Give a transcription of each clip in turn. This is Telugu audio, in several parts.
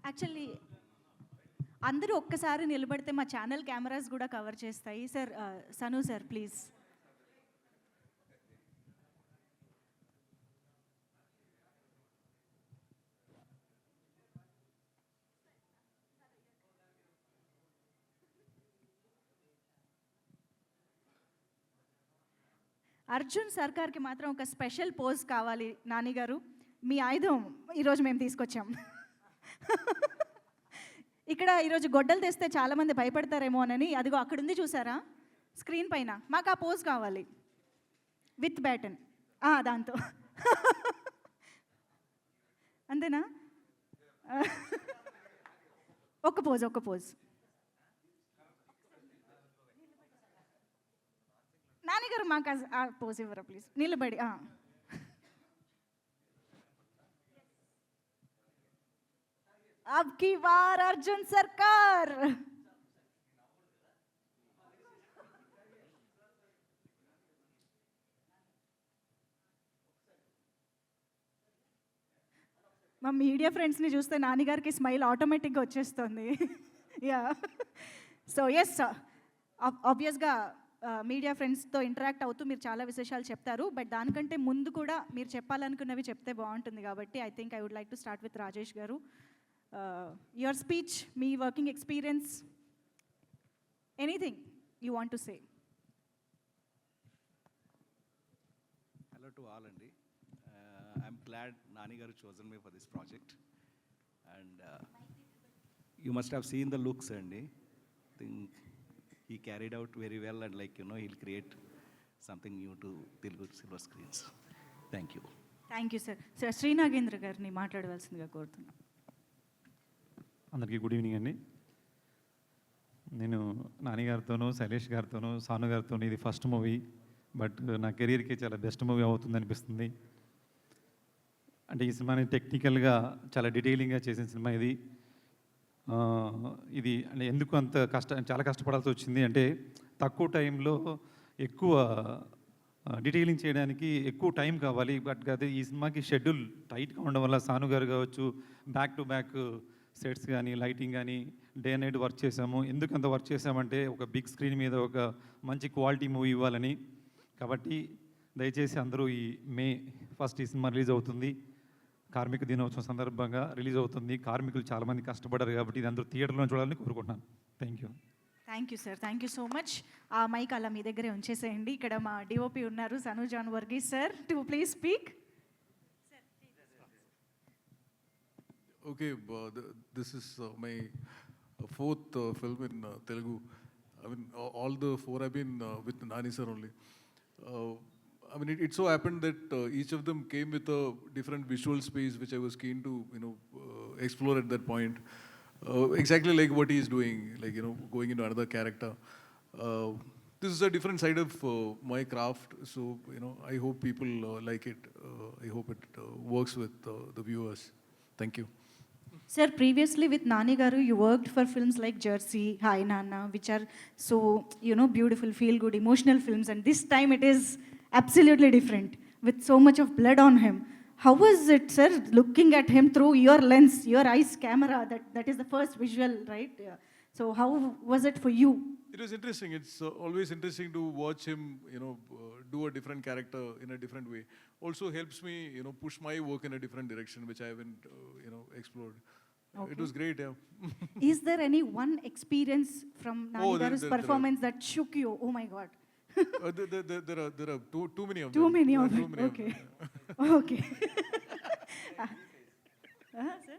యాక్చువల్లీ అందరూ ఒక్కసారి నిలబడితే మా ఛానల్ కెమెరాస్ కూడా కవర్ చేస్తాయి. సార్ సను సార్ ప్లీజ్. అర్జున్ సర్కార్కి మాత్రం ఒక స్పెషల్ పోజ్ కావాలి నాని గారు. మీ ఆయుధం ఈరోజు మేము తీసుకొచ్చాం. ఇక్కడ ఈరోజు గొడ్డలు తెస్తే చాలామంది భయపడతారేమో అని, అదిగో అక్కడ ఉంది చూసారా స్క్రీన్ పైన, మాకు ఆ పోజ్ కావాలి విత్ బ్యాటన్ దాంతో. అంతేనా? ఒక్క పోజ్ నాన్నగారు మాకు ఆ పోజ్ ఇవ్వరా ప్లీజ్, నిలబడి. అబ్ కీ బార్ అర్జున్ సర్కార్. మా మీడియా ఫ్రెండ్స్ని చూస్తే నాన్నగారికి స్మైల్ ఆటోమేటిక్గా వచ్చేస్తుంది. యా, సో ఎస్, ఆబ్వియస్గా మీడియా ఫ్రెండ్స్తో ఇంటరాక్ట్ అవుతూ మీరు చాలా విశేషాలు చెప్తారు. బట్ దానికంటే ముందు కూడా మీరు చెప్పాలనుకున్నవి చెప్తే బాగుంటుంది కాబట్టి I think I would like to start with Rajesh garu. Your speech, మీ working experience, anything you want to say. Hello to all అండి. I'm glad Nani garu chosen me for this project and you must have seen the looks అండి. I think he carried out very well and he'll create something new to Telugu silver screens. Thank you. Thank you sir. Sir Shri Nagendra గారిని మాట్లాడవలసిందిగా కోరుతున్నాను. అందరికీ గుడ్ ఈవినింగ్ అండి. నేను నాని గారితోనూ శైలేష్ గారితోనూ సాను గారితోనూ ఇది ఫస్ట్ మూవీ, బట్ నా కెరీర్కి చాలా బెస్ట్ మూవీ అవుతుంది అనిపిస్తుంది. అంటే ఈ సినిమాని టెక్నికల్గా చాలా డీటెయిలింగ్గా చేసిన సినిమా ఇది. ఇది అంటే ఎందుకు అంత చాలా కష్టపడాల్సి వచ్చింది అంటే, తక్కువ టైంలో ఎక్కువ డీటెయిలింగ్ చేయడానికి ఎక్కువ టైం కావాలి. బట్ అదే ఈ సినిమాకి షెడ్యూల్ టైట్గా ఉండడం వల్ల సాను గారు కావచ్చు, బ్యాక్ టు బ్యాక్ సెట్స్ కానీ లైటింగ్ కానీ డే నైట్ వర్క్ చేసాము. ఎందుకు అంత వర్క్ చేసామంటే ఒక బిగ్ స్క్రీన్ మీద ఒక మంచి క్వాలిటీ మూవీ ఇవ్వాలని. కాబట్టి దయచేసి అందరూ ఈ మే 1 ఈ సినిమా రిలీజ్ అవుతుంది. కార్మిక దినోత్సవం సందర్భంగా రిలీజ్ అవుతుంది. కార్మికులు చాలామంది కష్టపడ్డారు కాబట్టి ఇది అందరూ థియేటర్లో చూడాలని కోరుకుంటున్నాను. Thank you. Thank you sir, thank you so much. ఆ మైక్ అలా మీ దగ్గరే ఉంచేసేయండి. ఇక్కడ మా డిఓపి ఉన్నారు Sanu John Varghese sir, to please speak. Okay, this is my fourth film in Telugu. I mean, all the four have been with Nani sir only. I mean, it so happened that each of them came with a different visual space, which I was keen to, explore at that point. Exactly like what he is doing, going into another character. This is a different side of my craft, so I hope people like it. I hope it works with the viewers. Thank you. Sir, previously with Nani Garu, you worked for films like Jersey, Hi Nana, which are so, beautiful, feel-good, emotional films. And this time it is absolutely different, with so much of blood on him. How was it, sir, looking at him through your lens, your eyes camera? That is the first visual, right? Yeah. So how was it for you? It was interesting. It's always interesting to watch him, do a different character in a different way. Also helps me, push my work in a different direction, which I haven't, explored. Okay. It was great, yeah. Is there any one experience from Nani Garu's performance that shook you? Oh my God. There are too many of them. Too many of them. Okay. Okay. Sir?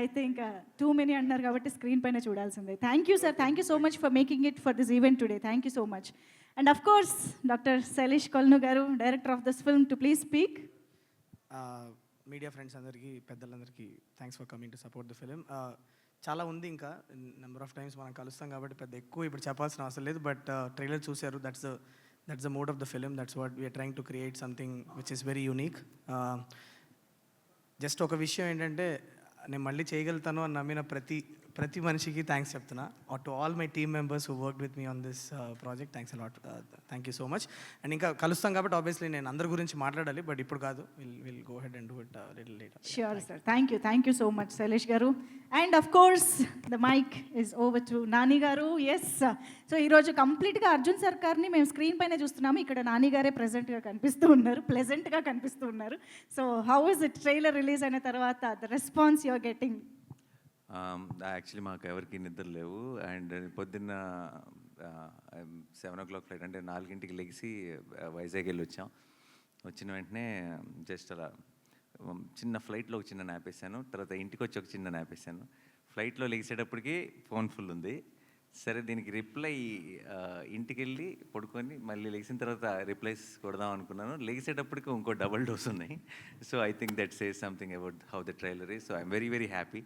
I think too many annar kabatti screen paina chudalsinde. Thank you sir, thank you so much for making it for this event today. Thank you so much. And of course Dr. Sailesh Kolnu garu, director of this film, to please speak. Media friends అందరికీ, పెద్దలందరికీ thanks for coming to support the film. చాలా ఉంది, ఇంకా నెంబర్ ఆఫ్ టైమ్స్ మనం కలుస్తాం కాబట్టి పెద్ద ఎక్కువ ఇప్పుడు చెప్పాల్సిన అవసరం లేదు. బట్ ట్రైలర్ చూశారు, that's the mode of the film. That's what we're trying to create something which is very unique. Just ఒక విషయం ఏంటంటే, నేను మళ్ళీ చేయగలుగుతాను అని నమ్మిన ప్రతి ప్రతి మనిషికి థ్యాంక్స్ చెప్తున్నా. To all my team members who work with me on this project, thanks a lot, thank you so much. And ఇంకా కలుస్తాం కాబట్టి ఆబ్వియస్లీ నేను అందరి గురించి మాట్లాడాలి, బట్ ఇప్పుడు కాదు, will go head and do it little later. Sure, sir. Thank you so much, Sailesh Garu. And of course, the mic is over to Nani Garu. Yes, sir. So ఈరోజు కంప్లీట్గా అర్జున్ సర్కార్ని మేము స్క్రీన్ పైన చూస్తున్నాము, ఇక్కడ నాని గారే ప్రెజెంట్గా కనిపిస్తూ ఉన్నారు, ప్లెజెంట్గా కనిపిస్తూ ఉన్నారు. So how is it, trailer release అయిన తర్వాత the response you're getting? Actually మాకు ఎవరికి నిద్ర లేవు. అండ్ పొద్దున్న 7 o'clock ఫ్లైట్, అంటే 4 లెగిసి వైజాగ్ వెళ్ళి వచ్చాం. వచ్చిన వెంటనే జస్ట్ అలా చిన్న ఫ్లైట్లో ఒక చిన్న నాప్ వేసాను, తర్వాత ఇంటికి వచ్చి ఒక చిన్న నాప్ వేసాను. ఫ్లైట్లో లెగిసేటప్పటికి ఫోన్ ఫుల్ ఉంది. సరే దీనికి రిప్లై ఇంటికి వెళ్ళి పడుకొని మళ్ళీ లెగిసిన తర్వాత రిప్లైస్ కొడదాం అనుకున్నాను. లెగిసేటప్పటికి ఇంకో డబల్ డోస్ ఉన్నాయి. So I think that says something about how the trailer is. So I'm very very happy.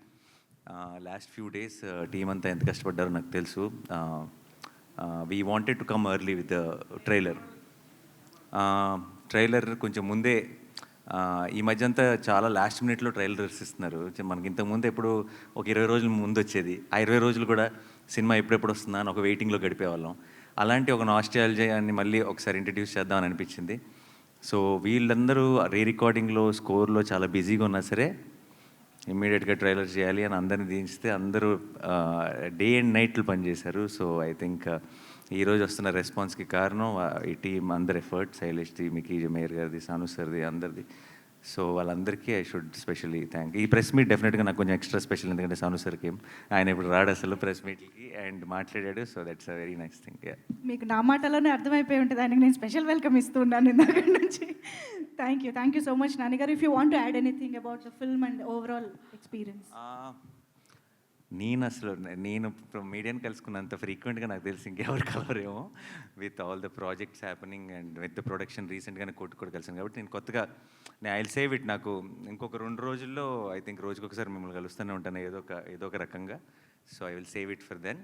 Last few days team అంతా ఎంత కష్టపడ్డారో నాకు తెలుసు. We wanted to come early with trailer. Trailer కొంచెం ముందే, ఈ మధ్య అంతా చాలా లాస్ట్ మినిట్లో ట్రైలర్స్ ఇస్తున్నారు. మనకి ఇంతకుముందు ఎప్పుడు ఒక 20 రోజుల ముందు వచ్చేది, ఆ 20 రోజులు కూడా సినిమా ఎప్పుడెప్పుడు వస్తుందా అని ఒక వెయిటింగ్లో గడిపేవాళ్ళం. అలాంటి ఒక నాస్టాల్జియాని మళ్ళీ ఒకసారి ఇంట్రడ్యూస్ చేద్దామని అనిపించింది. సో వీళ్ళందరూ రీ రికార్డింగ్లో, స్కోర్లో చాలా బిజీగా ఉన్నా సరే ఇమ్మీడియట్గా ట్రైలర్ చేయాలి అని అందరిని దించితే అందరూ డే అండ్ నైట్లు పనిచేశారు. సో ఐ థింక్ ఈరోజు వస్తున్న రెస్పాన్స్కి కారణం ఈ టీం అందరి ఎఫర్ట్, శైలేష్ది, మికీ జమేర్ గారిది, సాను సార్ది, అందరిది. సో వాళ్ళందరికీ ఐ షుడ్ స్పెషల్లీ థ్యాంక్. ఈ ప్రెస్ మీట్ డెఫినెట్గా నాకు కొంచెం ఎక్స్ట్రా స్పెషల్, ఎందుకంటే సాను సార్కి ఆయన ఇప్పుడు రాడు అసలు ప్రెస్ మీట్కి, అండ్ మాట్లాడాడు. So that's a very nice thing. మీకు నా మాటలోనే అర్థమైపోయి ఉంటుంది, దానికి నేను స్పెషల్ వెల్కమ్ ఇస్తున్నాను ఇందాక నుంచి. Thank you so much Nani garu. If you want to add anything about the film and overall experience? నేను మీడియాని కలుసుకున్నంత ఫ్రీక్వెంట్గా నాకు తెలిసి ఇంకెవరు కలవరేమో, with all the projects happening and with the production. రీసెంట్గానే కూడా కలిసాను కాబట్టి నేను కొత్తగా, నేను ఐ విల్ సేవ్ ఇట్. నాకు ఇంకొక 2 రోజుల్లో ఐ థింక్ రోజుకొకసారి మిమ్మల్ని కలుస్తూనే ఉంటాను ఏదో ఒక రకంగా. So I will save it for then.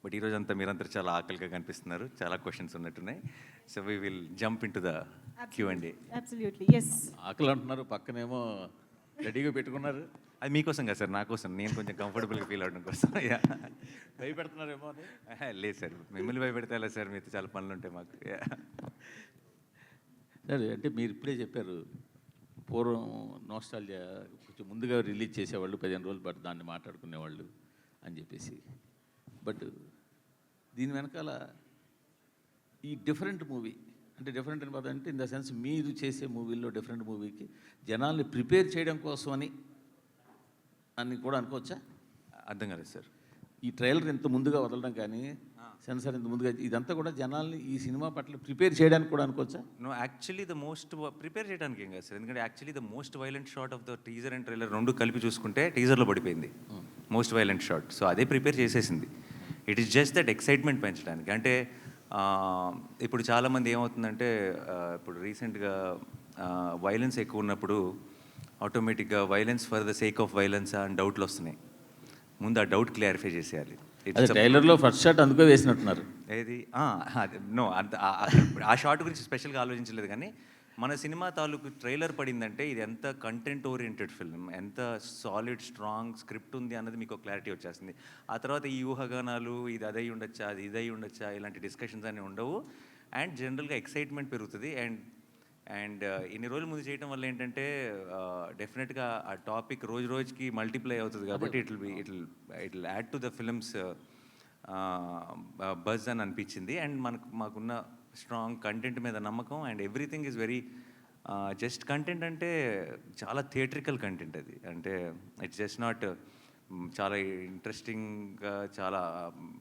But ఈరోజు అంతా మీరంతా చాలా ఆకలిగా కనిపిస్తున్నారు, చాలా క్వశ్చన్స్ ఉన్నట్టున్నాయి. So we will jump into the Q&A. Absolutely, yes. ఆకలి అంటున్నారు, పక్కనేమో రెడీగా పెట్టుకున్నారు. అది మీకోసం కదా సార్, నా కోసం, నేను కొంచెం కంఫర్టబుల్గా ఫీల్ అవడం కోసం. భయపెడుతున్నారేమో అని. లేదు సార్, మిమ్మల్ని భయపెడతా లేదు సార్, మీతో చాలా పనులు ఉంటాయి మాకు. సరే, అంటే మీరు ఇప్పుడే చెప్పారు పూర్వం నోస్టాల్జియా కొంచెం ముందుగా రిలీజ్ చేసేవాళ్ళు, 15 రోజులు బట్ దాన్ని మాట్లాడుకునేవాళ్ళు అని చెప్పేసి. బట్ దీని వెనకాల ఈ డిఫరెంట్ మూవీ, అంటే డిఫరెంట్ అని పదం అంటే ఇన్ ద సెన్స్ మీరు చేసే మూవీల్లో డిఫరెంట్ మూవీకి జనాల్ని ప్రిపేర్ చేయడం కోసమని అని కూడా అనుకోవచ్చా? అర్థం కాలేదు సార్. ఈ ట్రైలర్ ఇంత ముందుగా వదలడం కానీ, సెన్సార్ ఇంత ముందుగా, ఇదంతా కూడా జనాల్ని ఈ సినిమా పట్ల ప్రిపేర్ చేయడానికి కూడా అనుకోవచ్చా? No, actually the most prepare చేయడానికి ఏం కాదు సార్, ఎందుకంటే actually the most violent shot of the teaser and trailer రెండు కలిపి చూసుకుంటే టీజర్లో పడిపోయింది మోస్ట్ వైలెంట్ షాట్. సో అదే ప్రిపేర్ చేసేసింది. It is just that excitement పెంచడానికి. అంటే ఇప్పుడు చాలామంది ఏమవుతుందంటే, ఇప్పుడు రీసెంట్గా వైలెన్స్ ఎక్కువ ఉన్నప్పుడు ఆటోమేటిక్గా violence for the sake of violence అని డౌట్లు వస్తున్నాయి. ముందు ఆ డౌట్ క్లారిఫై చేసేయాలి. ట్రైలర్లో ఫస్ట్ షాట్ అందుకే వేసినట్టున్నారు. ఏది నో, అంత ఆ షాట్ గురించి స్పెషల్గా ఆలోచించలేదు. కానీ మన సినిమా తాలూకు ట్రైలర్ పడిందంటే ఇది ఎంత కంటెంట్ ఓరియంటెడ్ ఫిల్మ్, ఎంత సాలిడ్ స్ట్రాంగ్ స్క్రిప్ట్ ఉంది అన్నది మీకు క్లారిటీ వచ్చేస్తుంది. ఆ తర్వాత ఈ ఊహాగానాలు, ఇది అదై ఉండొచ్చా, అది ఇదై ఉండొచ్చా, ఇలాంటి డిస్కషన్స్ అన్నీ ఉండవు. అండ్ జనరల్గా ఎక్సైట్మెంట్ పెరుగుతుంది. అండ్ ఇన్ని రోజుల ముందు చేయడం వల్ల ఏంటంటే డెఫినెట్గా ఆ టాపిక్ రోజు రోజుకి మల్టిప్లై అవుతుంది కాబట్టి it will add to the films buzz అని అనిపించింది. అండ్ మాకున్న స్ట్రాంగ్ కంటెంట్ మీద నమ్మకం, and everything is very just content, అంటే చాలా థియేట్రికల్ కంటెంట్ అది. అంటే ఇట్స్ జస్ట్ నాట్ చాలా ఇంట్రెస్టింగ్గా, చాలా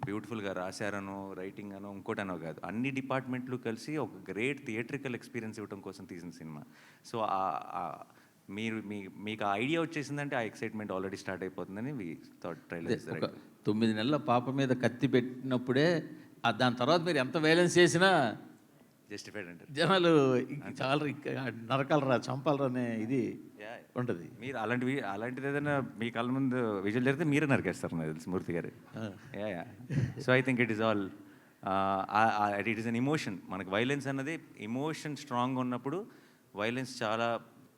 బ్యూటిఫుల్గా రాశారనో, రైటింగ్ అనో, ఇంకోటనో కాదు. అన్ని డిపార్ట్మెంట్లు కలిసి ఒక గ్రేట్ థియేట్రికల్ ఎక్స్పీరియన్స్ ఇవ్వడం కోసం తీసిన సినిమా. సో మీకు ఆ ఐడియా వచ్చేసిందంటే ఆ ఎక్సైట్మెంట్ ఆల్రెడీ స్టార్ట్ అయిపోతుందని వి థాట్ ట్రైలర్. 9 నెలల పాప మీద కత్తి పెట్టినప్పుడే దాని తర్వాత మీరు ఎంత వైలెన్స్ చేసినా జస్టిఫైడ్ అంటారు జనాలు, చాలా నరకాలరా, చంపాలరా అనే ఇది ఉంటుంది. మీరు అలాంటిది ఏదైనా మీ కళ్ళ ముందు విజువల్ జరిగితే మీరే నరికేస్తారు నాకు తెలిసి, మూర్తి గారు. So I think it is all it is an emotion. మనకు వైలెన్స్ అన్నది ఇమోషన్ స్ట్రాంగ్గా ఉన్నప్పుడు వైలెన్స్ చాలా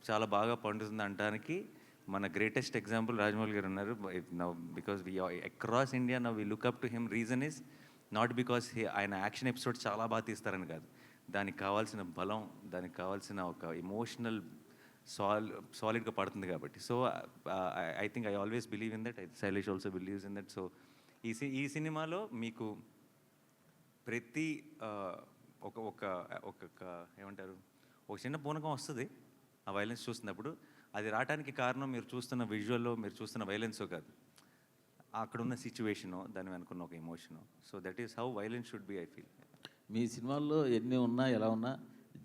చాలా బాగా పండుతుంది అనడానికి మన గ్రేటెస్ట్ ఎగ్జాంపుల్ రాజమౌళి గారు ఉన్నారు. Now because we across India now we look up to him. Reason is not because ఆయన యాక్షన్ ఎపిసోడ్ చాలా బాగా తీస్తారని కాదు, దానికి కావాల్సిన బలం, దానికి కావాల్సిన ఒక ఎమోషనల్ సాలిడ్గా పడుతుంది కాబట్టి. So I think I always believe in that. Shailesh also believes in that. So ఈ సినిమాలో మీకు ప్రతి ఒక ఏమంటారు, ఒక చిన్న పూనకం వస్తుంది ఆ వైలెన్స్ చూస్తున్నప్పుడు. అది రావడానికి కారణం మీరు చూస్తున్న విజువల్లో, మీరు చూస్తున్న వైలెన్సో కాదు, అక్కడున్న సిచ్యువేషను, దాని వెనుకున్న ఒక emotion. So that is how violence should be, I feel. మీ సినిమాల్లో ఎన్ని ఉన్నా ఎలా ఉన్నా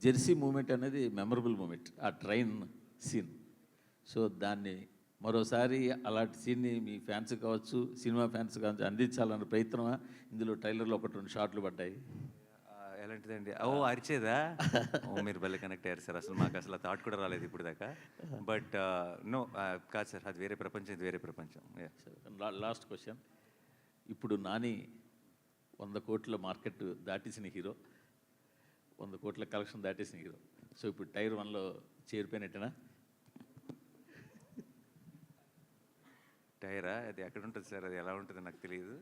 జెర్సీ మూమెంట్ అనేది మెమరబుల్ మూమెంట్, ఆ ట్రైన్ సీన్. సో దాన్ని మరోసారి అలాంటి సీన్ని మీ ఫ్యాన్స్ కావచ్చు, సినిమా ఫ్యాన్స్ కావచ్చు అందించాలన్న ప్రయత్నమా? ఇందులో ట్రైలర్లో 1-2 షాట్లు పడ్డాయి. ఎలాంటిదండి? ఓ అరిచేదా? ఓ మీరు భలే కనెక్ట్ అయ్యారు సార్. అసలు మాకు అసలు థాట్ కూడా రాలేదు ఇప్పుడు దాకా. బట్ నో కాదు సార్, అది వేరే ప్రపంచం, ఇది వేరే ప్రపంచం. Last question. ఇప్పుడు నాని 100 కోట్ల మార్కెట్ దాటేసిన హీరో, 100 కోట్ల కలెక్షన్ దాటేసిన హీరో. సో ఇప్పుడు టైర్ 1లో చేరిపోయినట్టేనా? టైరా? అది ఎక్కడ ఉంటుంది సార్, అది ఎలా ఉంటుందో నాకు తెలియదు.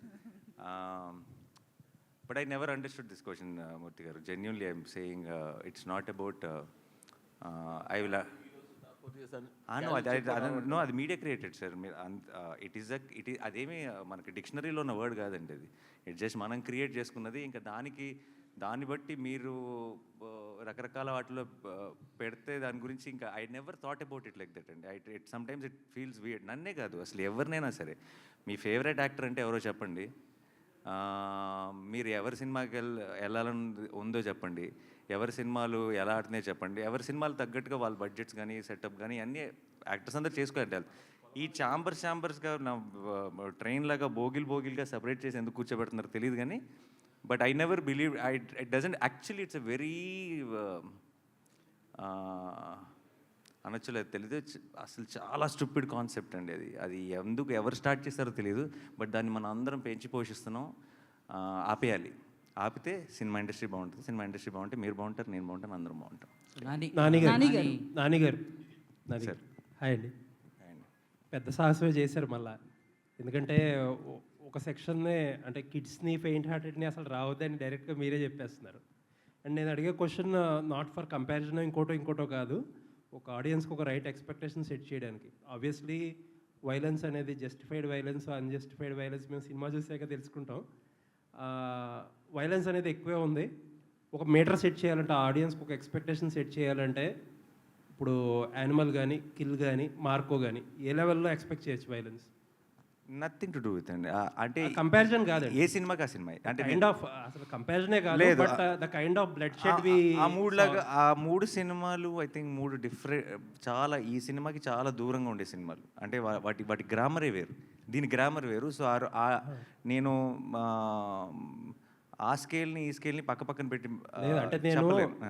But I never understood this question Murthy garu. Genuinely I'm saying it's not about I will no, అది మీడియా క్రియేటెడ్ సార్. మీరు ఇట్ ఈస్ అదేమి మనకి డిక్షనరీలో ఉన్న వర్డ్ కాదండి అది. ఇట్ జస్ట్ మనం క్రియేట్ చేసుకున్నది. ఇంకా దాన్ని బట్టి మీరు రకరకాల వాటిలో పెడితే దాని గురించి ఇంకా I never thought about it like that అండి. It sometimes it feels weird. నన్నే కాదు, అసలు ఎవరినైనా సరే. మీ ఫేవరెట్ యాక్టర్ అంటే ఎవరో చెప్పండి, మీరు ఎవరి సినిమాకి వెళ్ళాలని ఉందో చెప్పండి, ఎవరి సినిమాలు ఎలా ఆడుతున్నాయో చెప్పండి, ఎవరి సినిమాలు తగ్గట్టుగా వాళ్ళ బడ్జెట్స్ కానీ సెటప్ కానీ అన్నీ యాక్టర్స్ అందరూ చేసుకోవాలి. ఈ ఛాంబర్స్గా నా ట్రైన్ లాగా బోగిల్గా సపరేట్ చేసి ఎందుకు కూర్చోబెడుతున్నారో తెలియదు కానీ, but I never believe it doesn't actually. It's a very అనొచ్చలేదు తెలీదు, అసలు చాలా స్టూపిడ్ కాన్సెప్ట్ అండి అది. అది ఎందుకు ఎవరు స్టార్ట్ చేస్తారో తెలియదు, బట్ దాన్ని మనం అందరం పెంచి పోషిస్తున్నాం. ఆపేయాలి. ఆపితే సినిమా ఇండస్ట్రీ బాగుంటుంది. సినిమా ఇండస్ట్రీ బాగుంటే మీరు బాగుంటారు, నేను బాగుంటాను, అందరం బాగుంటాం. నానిగారు హాయ్ అండి. పెద్ద సాహసమే చేశారు మళ్ళా. ఎందుకంటే ఒక సెక్షన్నే అంటే కిడ్స్ని, ఫెయింట్ హార్టెడ్ని అసలు రావద్దని డైరెక్ట్గా మీరే చెప్పేస్తున్నారు. అండ్ నేను అడిగే క్వశ్చన్ నాట్ ఫర్ కంపారిజన్, ఇంకోటో కాదు, ఒక ఆడియన్స్కి ఒక రైట్ ఎక్స్పెక్టేషన్ సెట్ చేయడానికి. ఆబ్వియస్లీ వైలెన్స్ అనేది జస్టిఫైడ్ వైలెన్స్, అన్జస్టిఫైడ్ వైలెన్స్ మేము సినిమా చూసాక తెలుసుకుంటాం. వైలెన్స్ అనేది ఎక్కువే ఉంది. ఒక మీటర్ సెట్ చేయాలంటే, ఆడియన్స్కి ఒక ఎక్స్పెక్టేషన్ సెట్ చేయాలంటే, ఇప్పుడు యానిమల్ కానీ, కిల్ కానీ, మార్కో కానీ ఏ లెవెల్లో ఎక్స్పెక్ట్ చేయొచ్చు violence? Nothing to do with అండి. అంటే కంపారిజన్ కాదు, ఏ సినిమాకి ఆ సినిమా అంటే కైండ్ ఆఫ్ అసలు కంపారిజనే కాదు, but the kind of bloodshed we ఆ 3 సినిమాలు ఐ థింక్ 3 డిఫరెంట్, చాలా ఈ సినిమాకి చాలా దూరంగా ఉండే సినిమాలు. అంటే వాటి గ్రామరే వేరు, దీని గ్రామర్ వేరు. సో నేను ఆ స్కేల్ని ఈ స్కేల్ని పక్కన పెట్టి అంటే నేను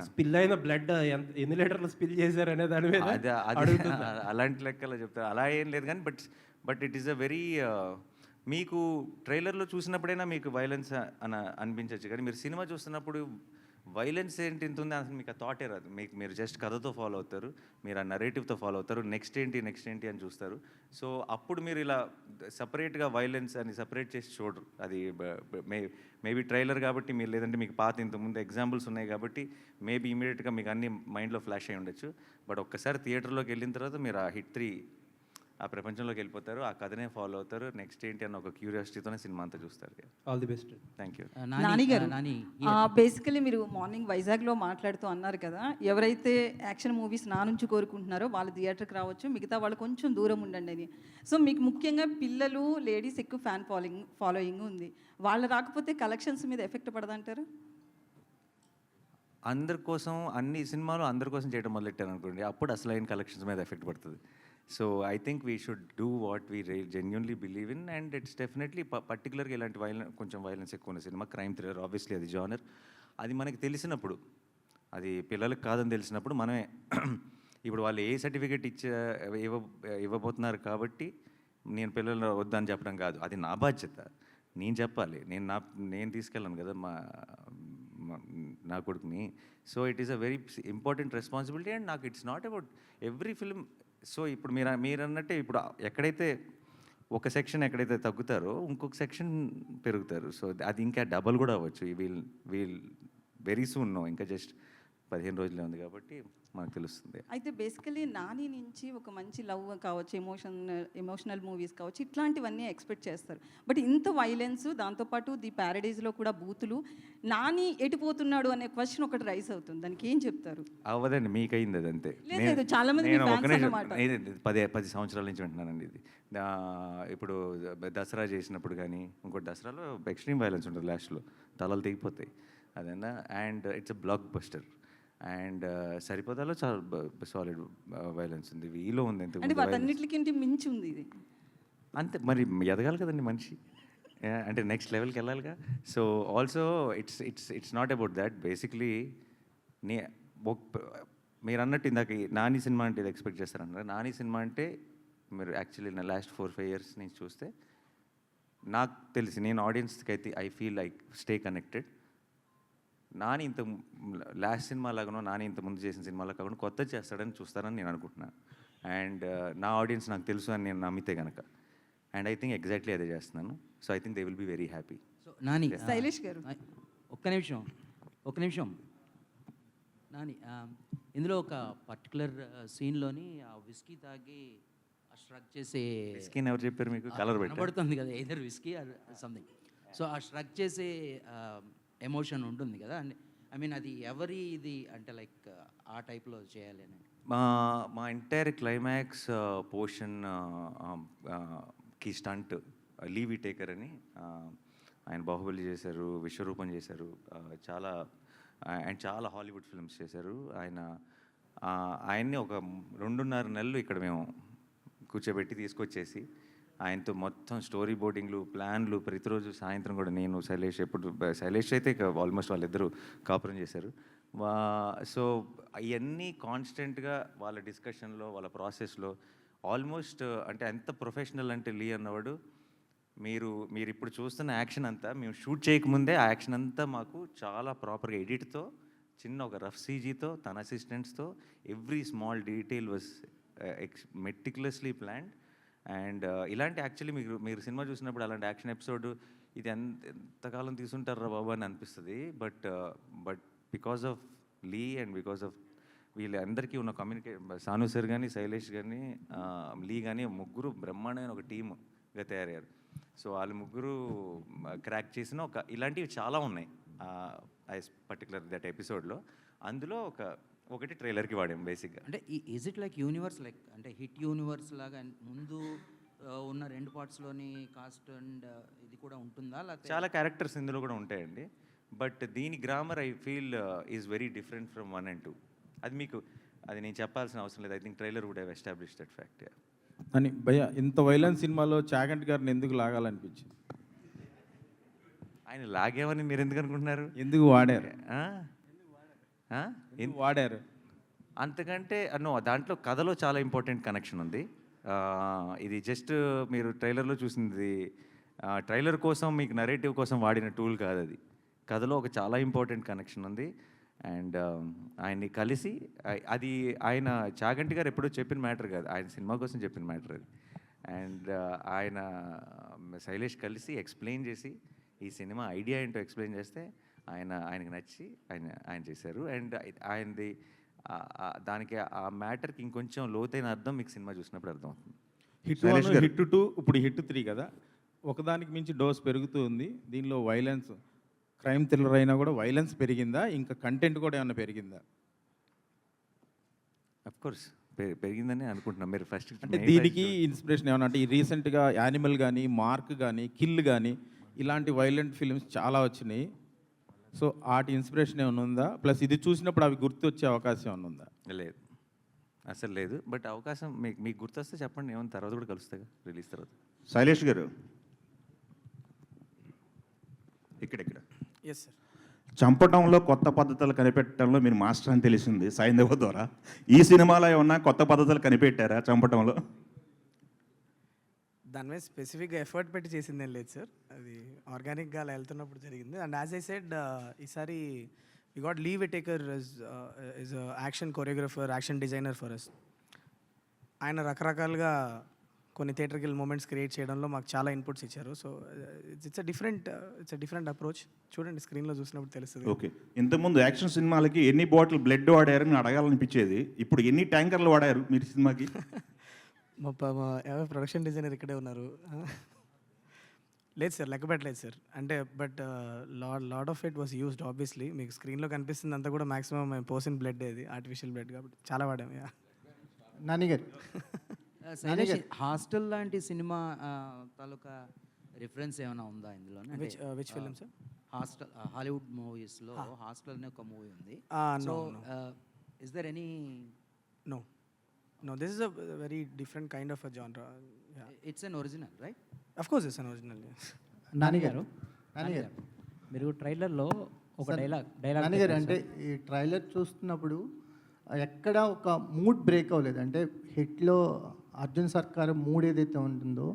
స్పిల్ అయిన బ్లడ్ ఎన్ని లీటర్లు స్పిల్ చేశారు అనే దాని మీద అలాంటి లెక్కలో చెప్తారు. అలా ఏం లేదు కానీ but it is a very, మీకు ట్రైలర్లో చూసినప్పుడైనా మీకు వైలెన్స్ అనిపించవచ్చు, కానీ మీరు సినిమా చూస్తున్నప్పుడు వైలెన్స్ ఏంటి ఇంత ఉంది అసలు మీకు ఆ థాటే రాదు. మీరు జస్ట్ కథతో ఫాలో అవుతారు, మీరు ఆ నరేటివ్తో ఫాలో అవుతారు, నెక్స్ట్ ఏంటి అని చూస్తారు. సో అప్పుడు మీరు ఇలా సపరేట్గా వైలెన్స్ అని సపరేట్ చేసి చూడరు. అది మేబీ ట్రైలర్ కాబట్టి మీరు, లేదంటే మీకు పాత ఇంతకుముందు ఎగ్జాంపుల్స్ ఉన్నాయి కాబట్టి మేబీ ఇమీడియట్గా మీకు అన్ని మైండ్లో ఫ్లాష్ అయి ఉండొచ్చు. బట్ ఒక్కసారి థియేటర్లోకి వెళ్ళిన తర్వాత మీరు ఆ హిట్ 3 ఆ ప్రపంచంలోకి వెళ్ళిపోతారు, ఆ కథనే ఫాలో అవుతారు, నెక్స్ట్ ఏంటి అన్న ఒక క్యూరియాసిటీతోనే సినిమా అంతా చూస్తారు. All the best. Thank you. Basically మీరు మార్నింగ్ వైజాగ్లో మాట్లాడుతూ అన్నారు కదా, ఎవరైతే యాక్షన్ మూవీస్ నా నుంచి కోరుకుంటున్నారో వాళ్ళు థియేటర్కి రావచ్చు, మిగతా వాళ్ళు కొంచెం దూరం ఉండండి అని. సో మీకు ముఖ్యంగా పిల్లలు, లేడీస్ ఎక్కువ ఫ్యాన్ ఫాలోయింగ్ ఉంది. వాళ్ళు రాకపోతే కలెక్షన్స్ మీద ఎఫెక్ట్ పడదంటారు? అందరి కోసం అన్ని సినిమాలు అందరి కోసం చేయడం మొదలెట్టాను అనుకోండి, అప్పుడు అసలైన కలెక్షన్స్ మీద ఎఫెక్ట్ పడుతుంది. So I think we should do what we genuinely believe in, and it's definitely పర్టికులర్గా ఇలాంటి కొంచెం వైలెన్స్ ఎక్కువ ఉన్న సినిమా, క్రైమ్ థ్రిల్లర్, ఆబ్వియస్లీ అది జానర్. అది మనకి తెలిసినప్పుడు, అది పిల్లలకు కాదని తెలిసినప్పుడు మనమే ఇప్పుడు వాళ్ళు ఏ సర్టిఫికేట్ ఇవ్వబోతున్నారు కాబట్టి నేను పిల్లలు వద్దని చెప్పడం కాదు, అది నా బాధ్యత, నేను చెప్పాలి. నేను తీసుకెళ్ళాను కదా నా కొడుకుని. So it is a very important responsibility. And నాకు it's not about every film so ఇప్పుడు మీరు అన్నట్టే ఇప్పుడు ఎక్కడైతే ఒక సెక్షన్ ఎక్కడైతే తగ్గుతారో ఇంకొక సెక్షన్ పెరుగుతారు. సో అది ఇంకా డబల్ కూడా అవ్వచ్చు. వీల్ వెరీ సూన్ నో, ఇంకా జస్ట్ 15 రోజులే ఉంది కాబట్టి మనకు తెలుస్తుంది. అయితే బేసికలీ నాని నుంచి ఒక మంచి లవ్ కావచ్చు, ఎమోషనల్ మూవీస్ కావచ్చు, ఇట్లాంటివన్నీ ఎక్స్పెక్ట్ చేస్తారు. బట్ ఇంత వైలెన్స్, దాంతోపాటు ది ప్యారడైజ్లో కూడా బూతులు, నాని ఎటుపోతున్నాడు అనే క్వశ్చన్ ఒకటి రైస్ అవుతుంది. దానికి ఏం చెప్తారు? అవ్వదండి, మీకైంది అది అంతే. లేదు, చాలా మంది నేను మీ ఒక fans నిమిషం, అన్నమాట. 10 సంవత్సరాల నుంచి వింటున్నానండి ఇది. ఇప్పుడు దసరా చేసినప్పుడు కానీ ఇంకోటి దసరాలో ఎక్స్ట్రీమ్ వైలెన్స్ ఉంటుంది, లాస్ట్లో తలలు తెగిపోతాయి అదన్నా. And it's a blockbuster. And సరిపోదాలో చాలా సాలిడ్ వైలెన్స్ ఉంది, వీలో ఉంది. అంటే వాటన్నిటికి మించి ఉంది ఇది. అంతే మరి, ఎదగాలి కదండి మనిషి, అంటే నెక్స్ట్ లెవెల్కి వెళ్ళాలిగా. So also it's not about that. Basically మీరు అన్నట్టు ఇందాక నాని సినిమా అంటే ఇది ఎక్స్పెక్ట్ చేస్తారన్నారు. నాని సినిమా అంటే మీరు యాక్చువల్లీ నా లాస్ట్ 4-5 years నుంచి చూస్తే నాకు తెలిసి, నేను ఆడియన్స్కి అయితే I feel like stay connected. Nani ఇంత లాస్ట్ సినిమా లాగానో, నాని ఇంత ముందు చేసిన సినిమాలో కాకుండా కొత్త చేస్తాడని చూస్తారని నేను అనుకుంటున్నాను. అండ్ నా ఆడియన్స్ నాకు తెలుసు అని నేను నమ్మితే కనుక, అండ్ ఐ థింక్ ఎగ్జాక్ట్లీ అదే చేస్తున్నాను. So I think they will be very happy. So Nani, Shailesh garu ఒక్క నిమిషం నాని, ఇందులో ఒక పర్టికులర్ సీన్లోని ఆ విస్కీ తాగి స్ట్రక్ చేసే, స్కిన్ ఎవరు చెప్పారు మీకు? కలర్ కనబడుతుంది కదా, either whisky or something. So ఆ స్ట్రక్ చేసే ఎమోషన్ ఉంటుంది కదా, ఐ మీన్ అది ఎవరి ఇది అంటే లైక్ ఆ టైప్లో చేయాలి అని. మా ఎంటైర్ క్లైమాక్స్ పోర్షన్ కి స్టంట్ లీవీ టేకర్ అని ఆయన బాహుబలి చేశారు, విశ్వరూపం చేశారు, చాలా అండ్ చాలా హాలీవుడ్ ఫిల్మ్స్ చేశారు. ఆయన్ని ఒక 2.5 నెలలు ఇక్కడ మేము కూర్చోబెట్టి తీసుకొచ్చేసి ఆయనతో మొత్తం స్టోరీ బోర్డింగ్లు, ప్లాన్లు, ప్రతిరోజు సాయంత్రం కూడా నేను, శైలేష్ అయితే ఇక ఆల్మోస్ట్ వాళ్ళిద్దరూ కాపురం చేశారు. సో అవన్నీ కాన్స్టెంట్గా వాళ్ళ డిస్కషన్లో, వాళ్ళ ప్రాసెస్లో ఆల్మోస్ట్ అంటే ఎంత ప్రొఫెషనల్ అంటే లీ అన్నవాడు, మీరు ఇప్పుడు చూస్తున్న యాక్షన్ అంతా మేము షూట్ చేయకముందే ఆ యాక్షన్ అంతా మాకు చాలా ప్రాపర్గా ఎడిట్తో, చిన్న ఒక రఫ్ సీజీతో, తన అసిస్టెంట్స్తో every small detail was meticulously planned. And ఇలాంటి యాక్చువల్లీ మీరు సినిమా చూసినప్పుడు అలాంటి యాక్షన్ ఎపిసోడ్ ఇది ఎంతకాలం తీసుంటారా బాబు అని అనిపిస్తుంది. But because of Lee and because of వీళ్ళందరికీ ఉన్న సాను సార్ కానీ, శైలేష్ కానీ, లీ కానీ, ముగ్గురు బ్రహ్మాండమైన ఒక టీమ్గా తయారయ్యారు. సో వాళ్ళు ముగ్గురు క్రాక్ చేసిన ఇలాంటివి చాలా ఉన్నాయి పర్టికులర్ దట్ ఎపిసోడ్లో. అందులో ఒకటి ట్రైలర్కి వాడాం బేసిక్గా. అంటే is it like universe, like అంటే హిట్ యూనివర్స్ లాగా ముందు ఉన్న 2 పార్ట్స్లోని కాస్ట్ అండ్ ఇది కూడా ఉంటుందా? లేకపోతే చాలా క్యారెక్టర్స్ ఇందులో కూడా ఉంటాయండి. బట్ దీని grammar I feel is very different from 1 and 2. అది నేను చెప్పాల్సిన అవసరం లేదు. I think trailer would have establish that fact. అని భయ్య, ఇంత వైలెన్స్ సినిమాలో చాగంటి గారిని ఎందుకు లాగాలనిపించింది? ఆయన లాగేమని మీరు ఎందుకు అనుకుంటున్నారు? ఎందుకు వాడారు? వాడారు అంతకంటే దాంట్లో కథలో చాలా ఇంపార్టెంట్ కనెక్షన్ ఉంది. ఇది జస్ట్ మీరు ట్రైలర్లో చూసింది ట్రైలర్ కోసం, మీకు నరేటివ్ కోసం వాడిన టూల్ కాదు అది. కథలో ఒక చాలా ఇంపార్టెంట్ కనెక్షన్ ఉంది. అండ్ ఆయన్ని కలిసి అది ఆయన చాగంటి గారు ఎప్పుడూ చెప్పిన మ్యాటర్ కాదు, ఆయన సినిమా కోసం చెప్పిన మ్యాటర్ అది. అండ్ ఆయన శైలేష్ కలిసి ఎక్స్ప్లెయిన్ చేసి ఈ సినిమా ఐడియా ఏంటో ఎక్స్ప్లెయిన్ చేస్తే ఆయనకి నచ్చి ఆయన చేశారు. అండ్ ఆయనది దానికి ఆ మ్యాటర్కి ఇంకొంచెం లోతైన అర్థం మీకు సినిమా చూసినప్పుడు అర్థం అవుతుంది. హిట్ 1, హిట్ 2, ఇప్పుడు హిట్ 3 కదా, ఒకదానికి మించి డోస్ పెరుగుతూ ఉంది. దీనిలో వైలెన్స్, క్రైమ్ థ్రిల్లర్ అయినా కూడా వైలెన్స్ పెరిగిందా? ఇంకా కంటెంట్ కూడా ఏమన్నా పెరిగిందా? అఫ్కోర్స్ పెరిగిందని అనుకుంటున్నాం. మీరు ఫస్ట్ అంటే దీనికి ఇన్స్పిరేషన్ ఏమన్నా అంటే ఈ రీసెంట్గా యానిమల్ కానీ, మార్క్ కానీ, కిల్ కానీ ఇలాంటి వైలెంట్ ఫిల్మ్స్ చాలా వచ్చినాయి. సో వాటి ఇన్స్పిరేషన్ ఏమైనా ఉందా? ప్లస్ ఇది చూసినప్పుడు అవి గుర్తు వచ్చే అవకాశం ఏమైనా ఉందా? లేదు, అసలు లేదు. బట్ అవకాశం మీకు గుర్తొస్తే చెప్పండి, ఏమైనా తర్వాత కూడా కలుస్తాగా రిలీజ్ తర్వాత. శైలేష్ గారు ఇక్కడ ఎస్ సార్. చంపటంలో కొత్త పద్ధతులు కనిపెట్టడంలో మీరు మాస్టర్ అని తెలిసింది సైంధవ ద్వారా. ఈ సినిమాలో ఏమన్నా కొత్త పద్ధతులు కనిపెట్టారా చంపటంలో? దాని మీద స్పెసిఫిక్గా ఎఫర్ట్ పెట్టి చేసిందేం లేదు సార్, అది ఆర్గానిక్గా అలా వెళ్తున్నప్పుడు జరిగింది. అండ్ యాజ్ ఐ సెడ్, ఈసారి we got Lee Whittaker is action choreographer, action designer for us. ఆయన రకరకాలుగా కొన్ని థియేటర్కిల్ మూమెంట్స్ క్రియేట్ చేయడంలో మాకు చాలా ఇన్పుట్స్ ఇచ్చారు. So it's different approach. చూడండి, స్క్రీన్లో చూసినప్పుడు తెలుస్తుంది. ఓకే, ఇంతకుముందు యాక్షన్ సినిమాలకి ఎన్ని బాటిల్ బ్లడ్ వాడారని అడగాలనిపించేది, ఇప్పుడు ఎన్ని ట్యాంకర్లు వాడారు మీరు సినిమాకి? మా ప్రొడక్షన్ డిజైనర్ ఇక్కడే ఉన్నారు. లేదు సార్, లెక్క పెట్టలేదు సార్. అంటే but lot of it was used obviously. మీకు స్క్రీన్లో కనిపిస్తుంది అంతా కూడా మాక్సిమం మేము పోసిన బ్లడ్, అది ఆర్టిఫిషియల్ బ్లడ్ కాబట్టి చాలా వాడాము. నాని గారు హాస్టల్ లాంటి సినిమా తాలూకా రిఫరెన్స్ ఏమైనా ఉందా ఇందులో? Which film sir? Hostel Hollywood మూవీస్లో హాస్టల్ అనే ఒక మూవీ ఉంది. No. Is there any? No, this is a very different kind of a genre. Yeah. It's an original, right? Of course it's an original. Yes. Nani గారు మీరు ట్రైలర్లో ఒక డైలాగ్ నాని గారు అంటే ఈ ట్రైలర్ చూస్తున్నప్పుడు ఎక్కడ ఒక మూడ్ బ్రేక్ అవ్వలేదు. అంటే హిట్లో అర్జున్ సర్కార్ మూడ్ ఏదైతే ఉంటుందో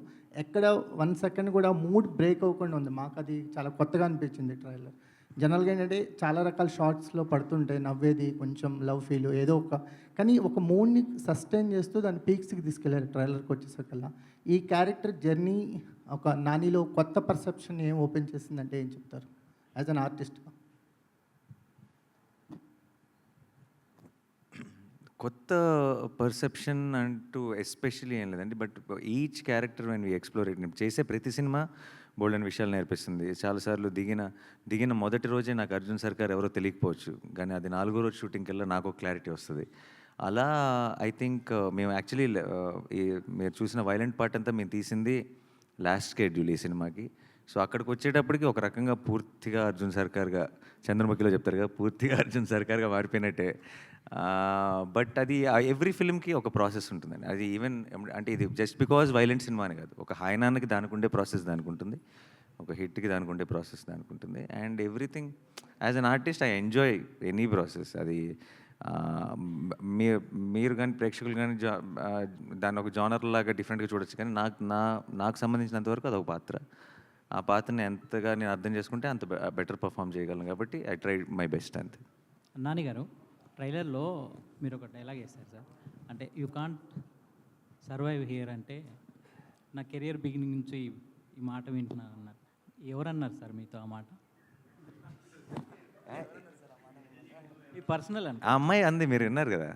ఎక్కడ 1 సెకండ్ కూడా మూడ్ బ్రేక్ అవ్వకుండా ఉంది. మాకు అది చాలా కొత్తగా అనిపించింది ట్రైలర్. జనరల్గా ఏంటంటే చాలా రకాల షార్ట్స్లో పడుతుంటాయి, నవ్వేది, కొంచెం లవ్ ఫీల్ ఏదో ఒక, కానీ ఒక మూడ్ని సస్టైన్ చేస్తూ దాన్ని పీక్స్కి తీసుకెళ్ళారు ట్రైలర్కి వచ్చేసరికల్లా. ఈ క్యారెక్టర్ జర్నీ ఒక నానిలో కొత్త పర్సెప్షన్ ఏం ఓపెన్ చేసిందంటే ఏం చెప్తారు యాజ్ అన్ ఆర్టిస్ట్గా? కొత్త పర్సెప్షన్ అంటూ ఎస్పెషలీ ఏం లేదండి, but each character when we explore it, చేసే ప్రతి సినిమా బోల్డెన్ విషయాలు నేర్పిస్తుంది. చాలాసార్లు దిగిన మొదటి రోజే నాకు అర్జున్ సర్కార్ ఎవరో తెలియకపోవచ్చు, కానీ అది 4వ రోజు షూటింగ్కి వెళ్ళి నాకు ఒక క్లారిటీ వస్తుంది. అలా ఐ థింక్ మేము యాక్చువల్లీ మీరు చూసిన వైలెంట్ పార్ట్ అంతా మేము తీసింది లాస్ట్ స్కెడ్యూల్ ఈ సినిమాకి. సో అక్కడికి వచ్చేటప్పటికి ఒక రకంగా పూర్తిగా అర్జున్ సర్కార్గా, చంద్రముఖిలో చెప్తారు కదా, పూర్తిగా అర్జున్ సర్కార్గా మారిపోయినట్టే. బట్ అది ఎవ్రీ ఫిల్మ్కి ఒక ప్రాసెస్ ఉంటుందండి. అది ఈవెన్ అంటే ఇది జస్ట్ బికాజ్ వైలెంట్ సినిమా అని కాదు, ఒక హాయనానికి దానికి ఉండే ప్రాసెస్ దానికి ఉంటుంది, ఒక హిట్కి దానికి ఉండే ప్రాసెస్ దానికి ఉంటుంది. And everything as an artist I enjoy any process. అది మీరు కానీ ప్రేక్షకులు కానీ దాన్ని ఒక జానర్ లాగా డిఫరెంట్గా చూడొచ్చు, కానీ నాకు సంబంధించినంతవరకు అదొక పాత్ర. ఆ పాత్రని ఎంతగా నేను అర్థం చేసుకుంటే అంత బెటర్ పర్ఫామ్ చేయగలను, కాబట్టి ఐ ట్రై మై బెస్ట్ అంతే. నాని గారు, ట్రైలర్లో మీరు ఒక డైలాగ్ వేస్తారు సార్, అంటే యూ కాంట్ సర్వైవ్ హియర్ అంటే నా కెరియర్ బిగినింగ్ నుంచి ఈ మాట వింటున్నా అన్నారు. ఎవరన్నారు సార్ మీతో ఆ మాట? ఈ పర్సనల్ అంటే ఆ అమ్మాయి అంది, మీరు విన్నారు కదా.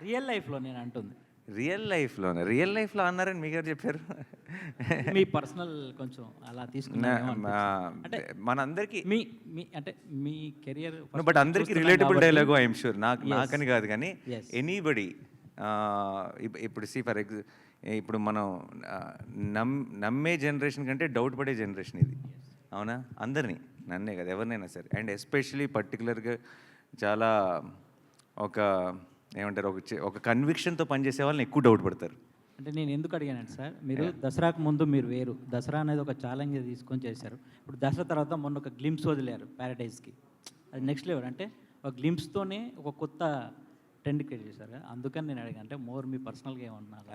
రియల్ లైఫ్లో నేను అంటుంది. రియల్ లైఫ్లో అన్నారని మీకు ఎవరు చెప్పారు? మీ పర్సనల్ కొంచెం అలా తీసుకున్నా అంటే మనందరికీ మీ అంటే మీ కెరియర్, బట్ అందరికీ రిలేటబుల్ డైలాగు ఐఎమ్ షూర్. నాకని కాదు, కానీ ఎనీబడి ఇప్పుడు ఇప్పుడు మనం నమ్మే జనరేషన్ కంటే డౌట్ పడే జనరేషన్ ఇది, అవునా? అందరినీ, నన్నే కదా, ఎవరినైనా సరే. అండ్ ఎస్పెషలీ పర్టికులర్గా చాలా ఏమంటారు, ఒక కన్విక్షన్తో పనిచేసే వాళ్ళని ఎక్కువ డౌట్ పడతారు. అంటే నేను ఎందుకు అడిగానంటే సార్, మీరు దసరాకు ముందు మీరు వేరు, దసరా అనేది ఒక ఛాలెంజ్ తీసుకొని చేశారు. ఇప్పుడు దసరా తర్వాత మొన్న ఒక గ్లింప్స్ వదిలేరు ప్యారడైజ్కి, అది నెక్స్ట్ లెవెల్. అంటే ఒక గ్లింప్స్తోనే ఒక కొత్త ట్రెండ్ క్రియేట్ చేశారు. అందుకని నేను అడిగాను, అంటే మోర్ మీ పర్సనల్గా ఏమన్నారు?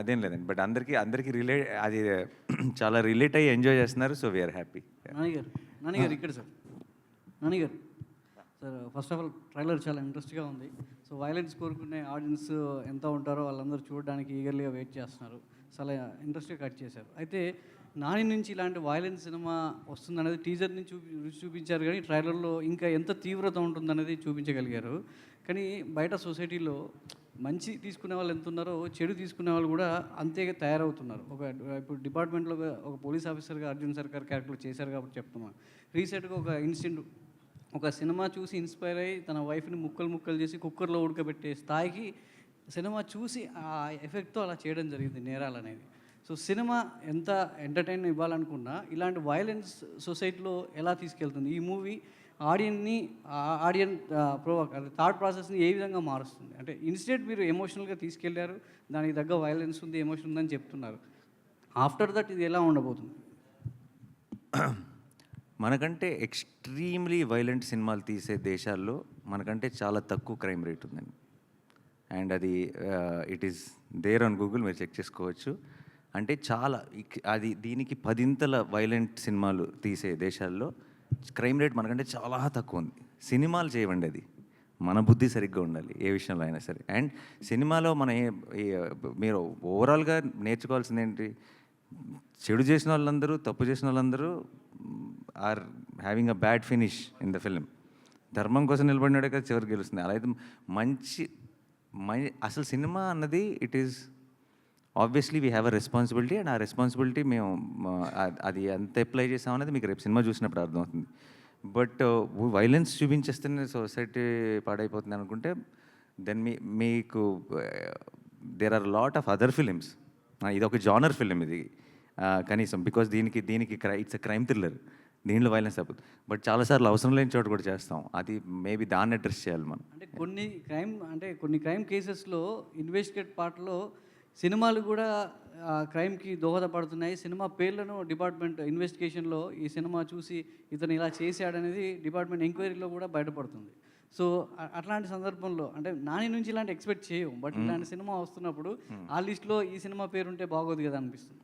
అదేం లేదండి, బట్ అందరికీ అది చాలా రిలేట్ అయ్యి ఎంజాయ్ చేస్తున్నారు. So we're happy. నాన్నగారు ఇక్కడ సార్. నాన్నగారు sir, first of all trailer చాలా ఇంట్రెస్ట్గా ఉంది. సో వైలెన్స్ కోరుకునే ఆడియన్స్ ఎంత ఉంటారో వాళ్ళందరూ చూడడానికి ఈగర్లీగా వెయిట్ చేస్తున్నారు. చాలా ఇంట్రెస్ట్గా కట్ చేశారు. అయితే నాని నుంచి ఇలాంటి వైలెన్స్ సినిమా వస్తుందనేది టీజర్ నుంచి చూపించారు, కానీ ట్రైలర్లో ఇంకా ఎంత తీవ్రత ఉంటుందనేది చూపించగలిగారు. కానీ బయట సొసైటీలో మంచి తీసుకునే వాళ్ళు ఎంత ఉన్నారో చెడు తీసుకునే వాళ్ళు కూడా అంతే తయారవుతున్నారు. ఇప్పుడు డిపార్ట్మెంట్లో ఒక పోలీస్ ఆఫీసర్గా అర్జున్ సర్కార్ క్యారెక్టర్ చేశారు కాబట్టి చెప్తున్నాను. రీసెంట్గా ఒక ఇన్సిడెంట్, ఒక సినిమా చూసి ఇన్స్పైర్ అయ్యి తన వైఫ్ని ముక్కలు చేసి కుక్కర్లో ఉడకబెట్టే స్థాయికి సినిమా చూసి ఆ ఎఫెక్ట్తో అలా చేయడం జరిగింది నేరాలు అనేది. సో సినిమా ఎంత ఎంటర్టైన్ ఇవ్వాలనుకున్నా ఇలాంటి వైలెన్స్ సొసైటీలో ఎలా తీసుకెళ్తుంది? ఈ మూవీ ఆడియన్ థాట్ ప్రాసెస్ని ఏ విధంగా మారుస్తుంది? అంటే ఇన్స్టెంట్ మీరు ఎమోషనల్గా తీసుకెళ్లారు, దానికి తగ్గ వైలెన్స్ ఉంది, ఎమోషన్ ఉందని చెప్తున్నారు. ఆఫ్టర్ దట్ ఇది ఎలా ఉండబోతుంది? మనకంటే ఎక్స్ట్రీమ్లీ వైలెంట్ సినిమాలు తీసే దేశాల్లో మనకంటే చాలా తక్కువ క్రైమ్ రేట్ ఉందండి. అండ్ అది it is there on Google, మీరు చెక్ చేసుకోవచ్చు. అంటే చాలా దీనికి 10 వైలెంట్ సినిమాలు తీసే దేశాల్లో క్రైమ్ రేట్ మనకంటే చాలా తక్కువ ఉంది. సినిమాలు చేయవండి, అది మన బుద్ధి సరిగ్గా ఉండాలి ఏ విషయంలో అయినా సరే. అండ్ సినిమాలో మనం మీరు ఓవరాల్గా నేర్చుకోవాల్సింది ఏంటి, చెడు చేసిన వాళ్ళందరూ, తప్పు చేసిన వాళ్ళందరూ are having a bad finish in the film. ధర్మం కోసం నిలబడినాడే కదా చివరికి గెలుస్తుంది. అలా అయితే అసలు సినిమా అన్నది it is obviously we have a responsibility, and ఆ రెస్పాన్సిబిలిటీ మేము అది ఎంత అప్లై చేసామనేది మీకు రేపు సినిమా చూసినప్పుడు అర్థమవుతుంది. బట్ వైలెన్స్ చూపించేస్తేనే సొసైటీ పాడైపోతుంది అనుకుంటే దెన్ మీకు there are lot of other films. ఇది ఒక జానర్ ఫిలిం ఇది కనీసం, బికాస్ దీనికి ఇట్స్ అ క్రైమ్ థ్రిల్లర్, దీంట్లో వైలెన్స్ తప్పదు. బట్ చాలాసార్లు అవసరం లేని చోట కూడా చేస్తాం. అది మేబీ దాన్ని అడ్రస్ చేయాలి మనం. అంటే కొన్ని క్రైమ్ కేసెస్లో ఇన్వెస్టిగేట్ పార్ట్లో సినిమాలు కూడా క్రైమ్కి దోహదపడుతున్నాయి. సినిమా పేర్లను డిపార్ట్మెంట్ ఇన్వెస్టిగేషన్లో ఈ సినిమా చూసి ఇతను ఇలా చేశాడనేది డిపార్ట్మెంట్ ఎంక్వైరీలో కూడా బయటపడుతుంది. సో అట్లాంటి సందర్భంలో అంటే నాని నుంచి ఇలాంటి ఎక్స్పెక్ట్ చేయము, బట్ ఇలాంటి సినిమా వస్తున్నప్పుడు ఆ లిస్ట్లో ఈ సినిమా పేరు ఉంటే బాగోదు కదా అనిపిస్తుంది.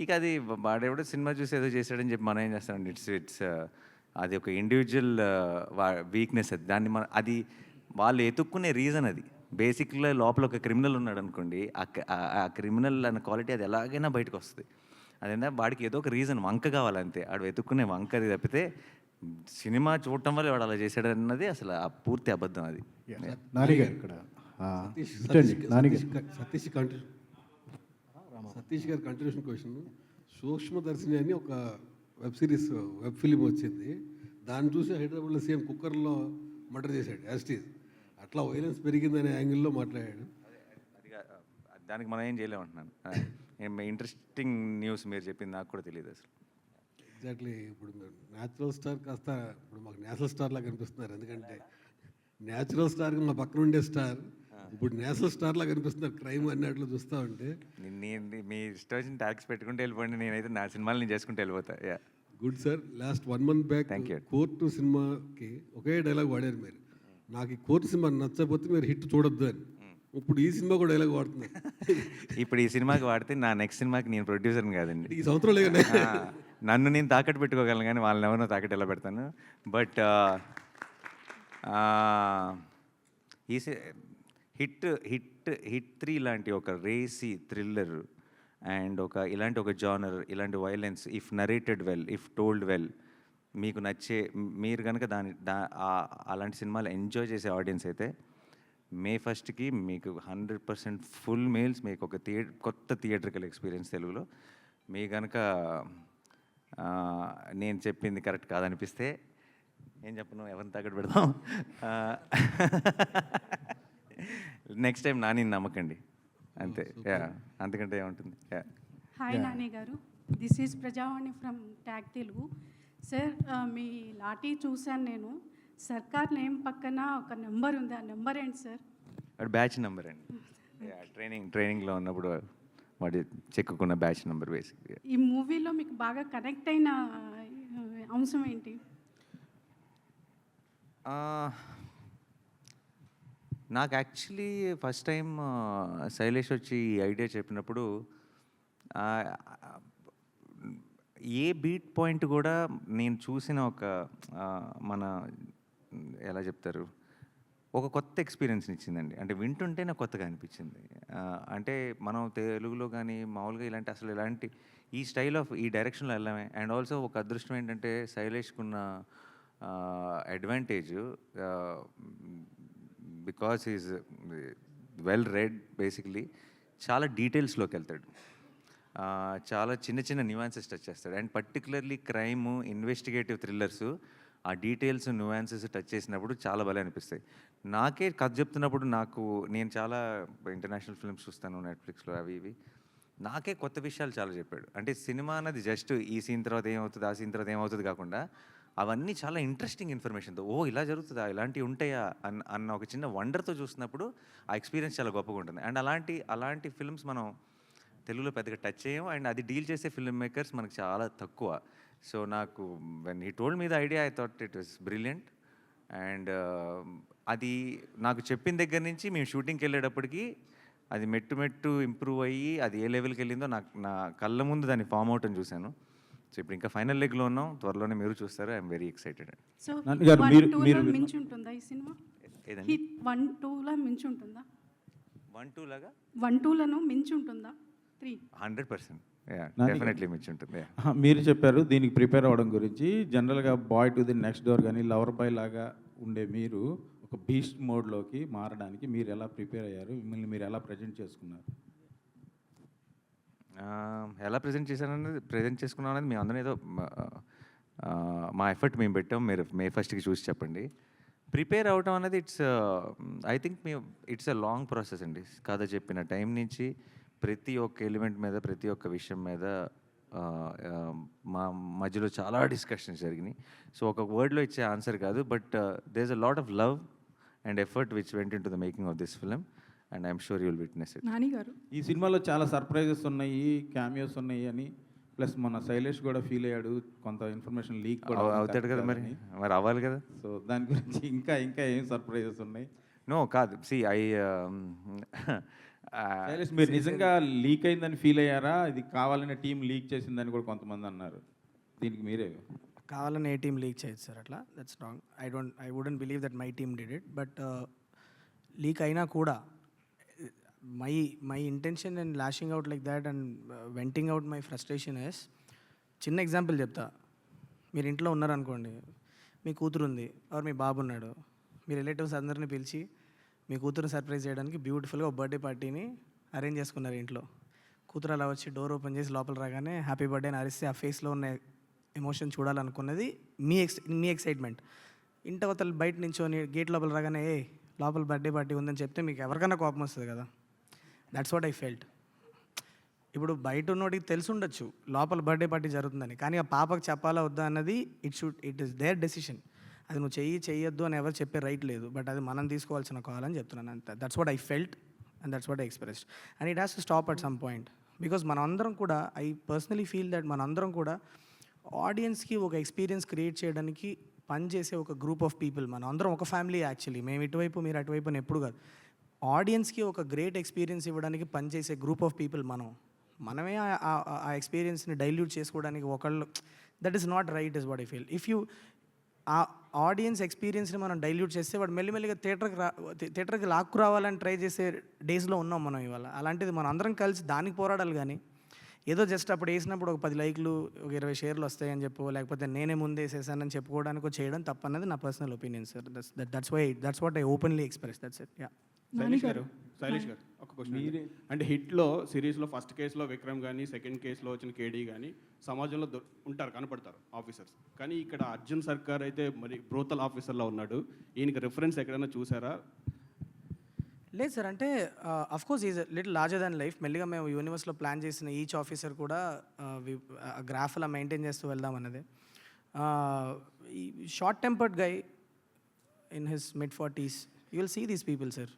ఇక అది వాడెవడో సినిమా చూసి ఏదో చేశాడని చెప్పి మనం ఏం చేస్తామండి. ఇట్స్ అది ఒక ఇండివిజువల్ వీక్నెస్. అది దాన్ని అది వాళ్ళు ఎతుక్కునే రీజన్ అది. బేసిక్గా లోపల ఒక క్రిమినల్ ఉన్నాడు అనుకోండి, ఆ క్రిమినల్ అన్న క్వాలిటీ అది ఎలాగైనా బయటకు వస్తుంది. అదేనా వాడికి ఏదో ఒక రీజన్, వంక కావాలంతే. ఆడు వెతుక్కునే వంక అది తప్పితే సినిమా చూడటం వల్ల వాడు అలా చేశాడు అన్నది అసలు ఆ పూర్తి అబద్ధం. అది సతీష్ గారి కంటిన్యూషన్ క్వశ్చన్. సూక్ష్మదర్శిని అని ఒక వెబ్ సిరీస్, వెబ్ ఫిలిం వచ్చింది. దాన్ని చూసి హైదరాబాద్లో సేమ్ కుక్కర్లో మర్డర్ చేశాడు యాస్టీజ్. అట్లా వైలెన్స్ పెరిగిందనే యాంగిల్లో మాట్లాడాడు. దానికి మనం ఏం చేయలేమంటున్నాను. ఇంట్రెస్టింగ్ న్యూస్ మీరు చెప్పింది నాకు కూడా తెలియదు అసలు. ఎగ్జాక్ట్లీ. ఇప్పుడు మీరు న్యాచురల్ స్టార్ కాస్త ఇప్పుడు మాకు నేషనల్ స్టార్ లాగా కనిపిస్తున్నారు. ఎందుకంటే న్యాచురల్ స్టార్కి మా పక్కన ఉండే స్టార్ ఇప్పుడు నేషనల్ స్టార్ లాగా కనిపిస్తున్నారు క్రైమ్ అన్నట్లు చూస్తూ ఉంటే. మీ ఇష్టం వచ్చిన ట్యాక్స్ పెట్టుకుంటే వెళ్ళిపోండి, నేనైతే నా సినిమాలు నేను చేసుకుంటూ వెళ్ళిపోతా. Good sir. Last 1 month back court సినిమాకి ఒకే డైలాగ్ వాడారు మీరు, నాకు ఈ కోర్టు సినిమా నచ్చకపోతే మీరు హిట్ చూడొద్దు అని. ఇప్పుడు ఈ సినిమా కూడా డైలాగ్ వాడుతున్నారు. ఇప్పుడు ఈ సినిమాకి వాడితే నా నెక్స్ట్ సినిమాకి నేను ప్రొడ్యూసర్ని కాదండి. ఈ సంవత్సరం లేదండి. నన్ను నేను తాకట్టు పెట్టుకోగలను కానీ వాళ్ళని ఎవరినో తాకట్టు ఎలా పెడతాను. బట్ ఈ హిట్ 3 లాంటి ఒక రేసీ థ్రిల్లర్ అండ్ ఇలాంటి ఒక జానర్, ఇలాంటి violence, if narrated well, if told well, మీకు నచ్చే, మీరు కనుక అలాంటి సినిమాలు ఎంజాయ్ చేసే ఆడియన్స్ అయితే May 1st మీకు 100% ఫుల్ మీల్స్, మీకు ఒక కొత్త థియేట్రికల్ ఎక్స్పీరియన్స్ తెలుగులో. మీ కనుక నేను చెప్పింది కరెక్ట్ కాదనిపిస్తే ఏం చెప్పను, ఎవరిని తాకట్టు పెడదాం. నెక్స్ట్ టైం నాని నమ్మకండి అంతే. అంతకంటే ఏముంటుంది. Hi Nani garu, this is Prajavani from Tag Telugu. Sir, మీ లాఠీ చూశాను నేను. సర్కార్ నేమ్ పక్కన ఒక నెంబర్ ఉంది, ఆ నెంబర్ ఏంటి సార్? అది బ్యాచ్ నెంబర్ అండి. ట్రైనింగ్లో ఉన్నప్పుడు వాడి చెక్కుకున్న బ్యాచ్ నెంబర్ బేసిక్గా. ఈ మూవీలో మీకు బాగా కనెక్ట్ అయిన అంశం ఏంటి? నాకు యాక్చువల్లీ ఫస్ట్ టైం శైలేష్ వచ్చి ఈ ఐడియా చెప్పినప్పుడు ఏ బీట్ పాయింట్ కూడా నేను చూసిన మన ఎలా చెప్తారు, ఒక కొత్త ఎక్స్పీరియన్స్ని ఇచ్చిందండి. అంటే వింటుంటే నాకు కొత్తగా అనిపించింది. అంటే మనం తెలుగులో కానీ మామూలుగా ఇలాంటి ఈ స్టైల్ ఆఫ్ ఈ డైరెక్షన్లో వెళ్ళామే. అండ్ ఆల్సో ఒక అదృష్టం ఏంటంటే శైలేష్కున్న advantage, because is well read basically, చాలా డీటెయిల్స్లోకి వెళ్తాడు, చాలా చిన్న చిన్న న్యూయాన్సెస్ టచ్ చేస్తాడు. And particularly crime, investigative thrillers, ఆ డీటెయిల్స్, న్యూయాన్సెస్ టచ్ చేసినప్పుడు చాలా భలే అనిపిస్తాయి. నాకే కథ చెప్తున్నప్పుడు నేను చాలా ఇంటర్నేషనల్ ఫిల్మ్స్ చూస్తాను నెట్ఫ్లిక్స్లో అవి ఇవి, నాకే కొత్త విషయాలు చాలా చెప్పాడు. అంటే సినిమా అన్నది జస్ట్ ఈ సీన్ తర్వాత ఏమవుతుంది, ఆ సీన్ తర్వాత ఏమవుతుంది కాకుండా అవన్నీ చాలా ఇంట్రెస్టింగ్ ఇన్ఫర్మేషన్తో, ఇలా జరుగుతుందా, ఇలాంటివి ఉంటాయా అన్న ఒక చిన్న వండర్తో చూసినప్పుడు ఆ ఎక్స్పీరియన్స్ చాలా గొప్పగా ఉంటుంది. అండ్ అలాంటి ఫిల్మ్స్ మనం తెలుగులో పెద్దగా టచ్ చేయం. అండ్ అది డీల్ చేసే ఫిల్మ్ మేకర్స్ మనకు చాలా తక్కువ. సో నాకు when he told me the idea, I thought it was brilliant. And అది నాకు చెప్పిన దగ్గర నుంచి మేము షూటింగ్కి వెళ్ళేటప్పటికి అది మెట్టు ఇంప్రూవ్ అయ్యి అది ఏ లెవెల్కి వెళ్ళిందో నా కళ్ళ ముందు దాన్ని ఫామ్ అవటం చూశాను. సో ఇప్పుడు ఇంకా ఫైనల్ లెగ్లో ఉన్నాం, త్వరలోనే మీరు చూస్తారు. I'm very excited. So Nani గారు, మీరు మించి ఉంటుందా ఈ సినిమా? ఏదండి? హిట్ 1-2లా మించి ఉంటుందా? 1-2 లాగా 1-2లను మించి ఉంటుందా? 3 100% నాని డెఫినెట్లీ మించి ఉంటుంది. మీరు చెప్పారు దీనికి ప్రిపేర్ అవ్వడం గురించి. జనరల్గా boy to the next door కానీ లవర్ బాయ్ లాగా ఉండే మీరు ఒక బీస్ట్ మోడ్లోకి మారడానికి మీరు ఎలా ప్రిపేర్ అయ్యారు? మిమ్మల్ని మీరు ఎలా ప్రజెంట్ చేసుకున్నారు? ఎలా ప్రజెంట్ చేసుకున్నాం అనేది మేము అందరం ఏదో మా ఎఫర్ట్ మేము పెట్టాం. మీరు May 1st చూసి చెప్పండి. ప్రిపేర్ అవటం అనేది I think it's a long process అండి. కథ చెప్పిన టైం నుంచి ప్రతి ఒక్క ఎలిమెంట్ మీద, ప్రతి ఒక్క విషయం మీద మా మధ్యలో చాలా డిస్కషన్స్ జరిగినాయి. సో ఒక వర్డ్లో ఇచ్చే ఆన్సర్ కాదు, but there is a lot of love and effort which went into the making of this film, and I'm sure you will witness it. Nani garu, ఈ సినిమాలో చాలా సర్ప్రైజెస్ ఉన్నాయి, క్యామియోస్ ఉన్నాయి అని, ప్లస్ మన శైలేష్ కూడా ఫీల్ అయ్యాడు, కొంత ఇన్ఫర్మేషన్ లీక్ కూడా అవుతాడు కదా, మరి అవ్వాలి కదా. సో దాని గురించి ఇంకా ఏం సర్ప్రైజెస్ ఉన్నాయి? నో కాదు, శైలేష్, మీరు నిజంగా లీక్ అయిందని ఫీల్ అయ్యారా? ఇది కావాలనే టీం లీక్ చేసిందని కూడా కొంతమంది అన్నారు. దీనికి మీరే కావాలని ఏ టీం లీక్ చేయొచ్చు సార్, అట్లా that's wrong. I wouldn't believe that my team did it. But leak అయినా కూడా my intention and lashing out like that and venting out my frustration is, చిన్న ఎగ్జాంపుల్ చెప్తా. మీరు ఇంట్లో ఉన్నారనుకోండి, మీ కూతురు ఉంది ఆర్ మీ బాబు ఉన్నాడు, మీ రిలేటివ్స్ అందరినీ పిలిచి మీ కూతురు సర్ప్రైజ్ చేయడానికి బ్యూటిఫుల్గా ఒక బర్త్డే పార్టీని అరేంజ్ చేసుకున్నారు ఇంట్లో. కూతురు అలా వచ్చి డోర్ ఓపెన్ చేసి లోపల రాగానే హ్యాపీ బర్త్డే అని అరిస్తే ఆ ఫేస్లో ఉన్న ఎమోషన్ చూడాలనుకున్నది మీ ఎక్సైట్మెంట్. ఇంటవతలు బయట నించోని గేట్ లోపల రాగానే లోపల బర్త్డే పార్టీ ఉందని చెప్తే మీకు ఎవరికైనా కోపం వస్తుంది కదా. That's what I felt. ఇప్పుడు బయట ఉన్నోడికి తెలిసి ఉండొచ్చు లోపల బర్త్డే పార్టీ జరుగుతుందని, కానీ ఆ పాపకు చెప్పాలా వద్దా అన్నది ఇట్ ఈస్ దేర్ డెసిషన్. అది నువ్వు చెయ్యొద్దు అని ఎవరు చెప్పే రైట్ లేదు, బట్ అది మనం తీసుకోవాల్సిన కాల్ అని చెప్తున్నాను అంతే. That's what I felt and that's what I expressed, and it has to stop at some point. Because మనందరం కూడా, ఐ పర్సనలీ ఫీల్ దట్ మనందరం కూడా ఆడియన్స్కి ఒక ఎక్స్పీరియన్స్ క్రియేట్ చేయడానికి పనిచేసే ఒక గ్రూప్ ఆఫ్ పీపుల్. మనం అందరం ఒక ఫ్యామిలీ యాక్చువల్లీ. మేము ఇటువైపు మీరు అటువైపు అని ఎప్పుడు కాదు. ఆడియన్స్కి ఒక గ్రేట్ ఎక్స్పీరియన్స్ ఇవ్వడానికి పనిచేసే గ్రూప్ ఆఫ్ పీపుల్ మనమే ఆ ఎక్స్పీరియన్స్ని డైల్యూట్ చేసుకోవడానికి ఒకళ్ళు, that is not right is what I feel. If you ఆ ఆడియన్స్ ఎక్స్పీరియన్స్ని మనం డైల్యూట్ చేస్తే వాడు మెల్లిమెల్లిగా థియేటర్కి లాక్కు రావాలని ట్రై చేసే డేస్లో ఉన్నాం మనం ఇవాళ. అలాంటిది మనం అందరం కలిసి దానికి పోరాడాలి, కానీ ఏదో జస్ట్ అప్పుడు వేసినప్పుడు ఒక 10 లైక్లు ఒక 20 షేర్లు వస్తాయని చెప్పు, లేకపోతే నేనే ముందే వేసేసానని చెప్పుకోవడానికి చేయడం తప్పన్నది నా personal opinion sir. That's what I openly express. That's it. Yeah. Shailesh గారు ఒక క్వశ్చన్. అంటే హిట్లో సిరీస్లో ఫస్ట్ కేసులో విక్రమ్ కానీ, సెకండ్ కేసులో వచ్చిన కేడీ కానీ సమాజంలో ఉంటారు, కనపడతారు ఆఫీసర్స్. కానీ ఇక్కడ అర్జున్ సర్కార్ అయితే మరి బ్రోతల్ ఆఫీసర్లో ఉన్నాడు. ఈయనకి రిఫరెన్స్ ఎక్కడైనా చూసారా? లేదు సార్, అంటే of course is little larger than life. మెల్లిగా మేము యూనివర్స్లో ప్లాన్ చేసిన ఈచ్ ఆఫీసర్ కూడా గ్రాఫ్ అలా మెయింటైన్ చేస్తూ వెళ్దాం అన్నది. Short tempered guy in his mid-40s, you will see these people sir.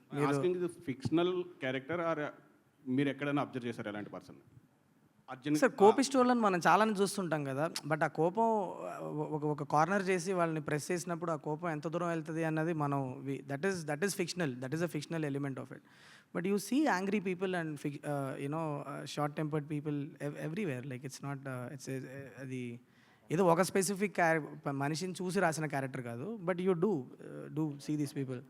Fictional character or మీరు ఎక్కడైనా అబ్జర్వ్ చేశారు ఎలాంటి పర్సన్? అర్జున్ సార్ కోపిస్టోళ్ళని మనం చాలానే చూస్తుంటాం కదా, బట్ ఆ కోపం ఒక కార్నర్ చేసి వాళ్ళని ప్రెస్ చేసినప్పుడు ఆ కోపం ఎంత దూరం వెళ్తుంది అన్నది మనం that is fictional, that is a fictional element of it. But you see angry people and short tempered people everywhere. Like it's not అది ఏదో ఒక స్పెసిఫిక్ మనిషిని చూసి రాసిన క్యారెక్టర్ కాదు, but you do see these people.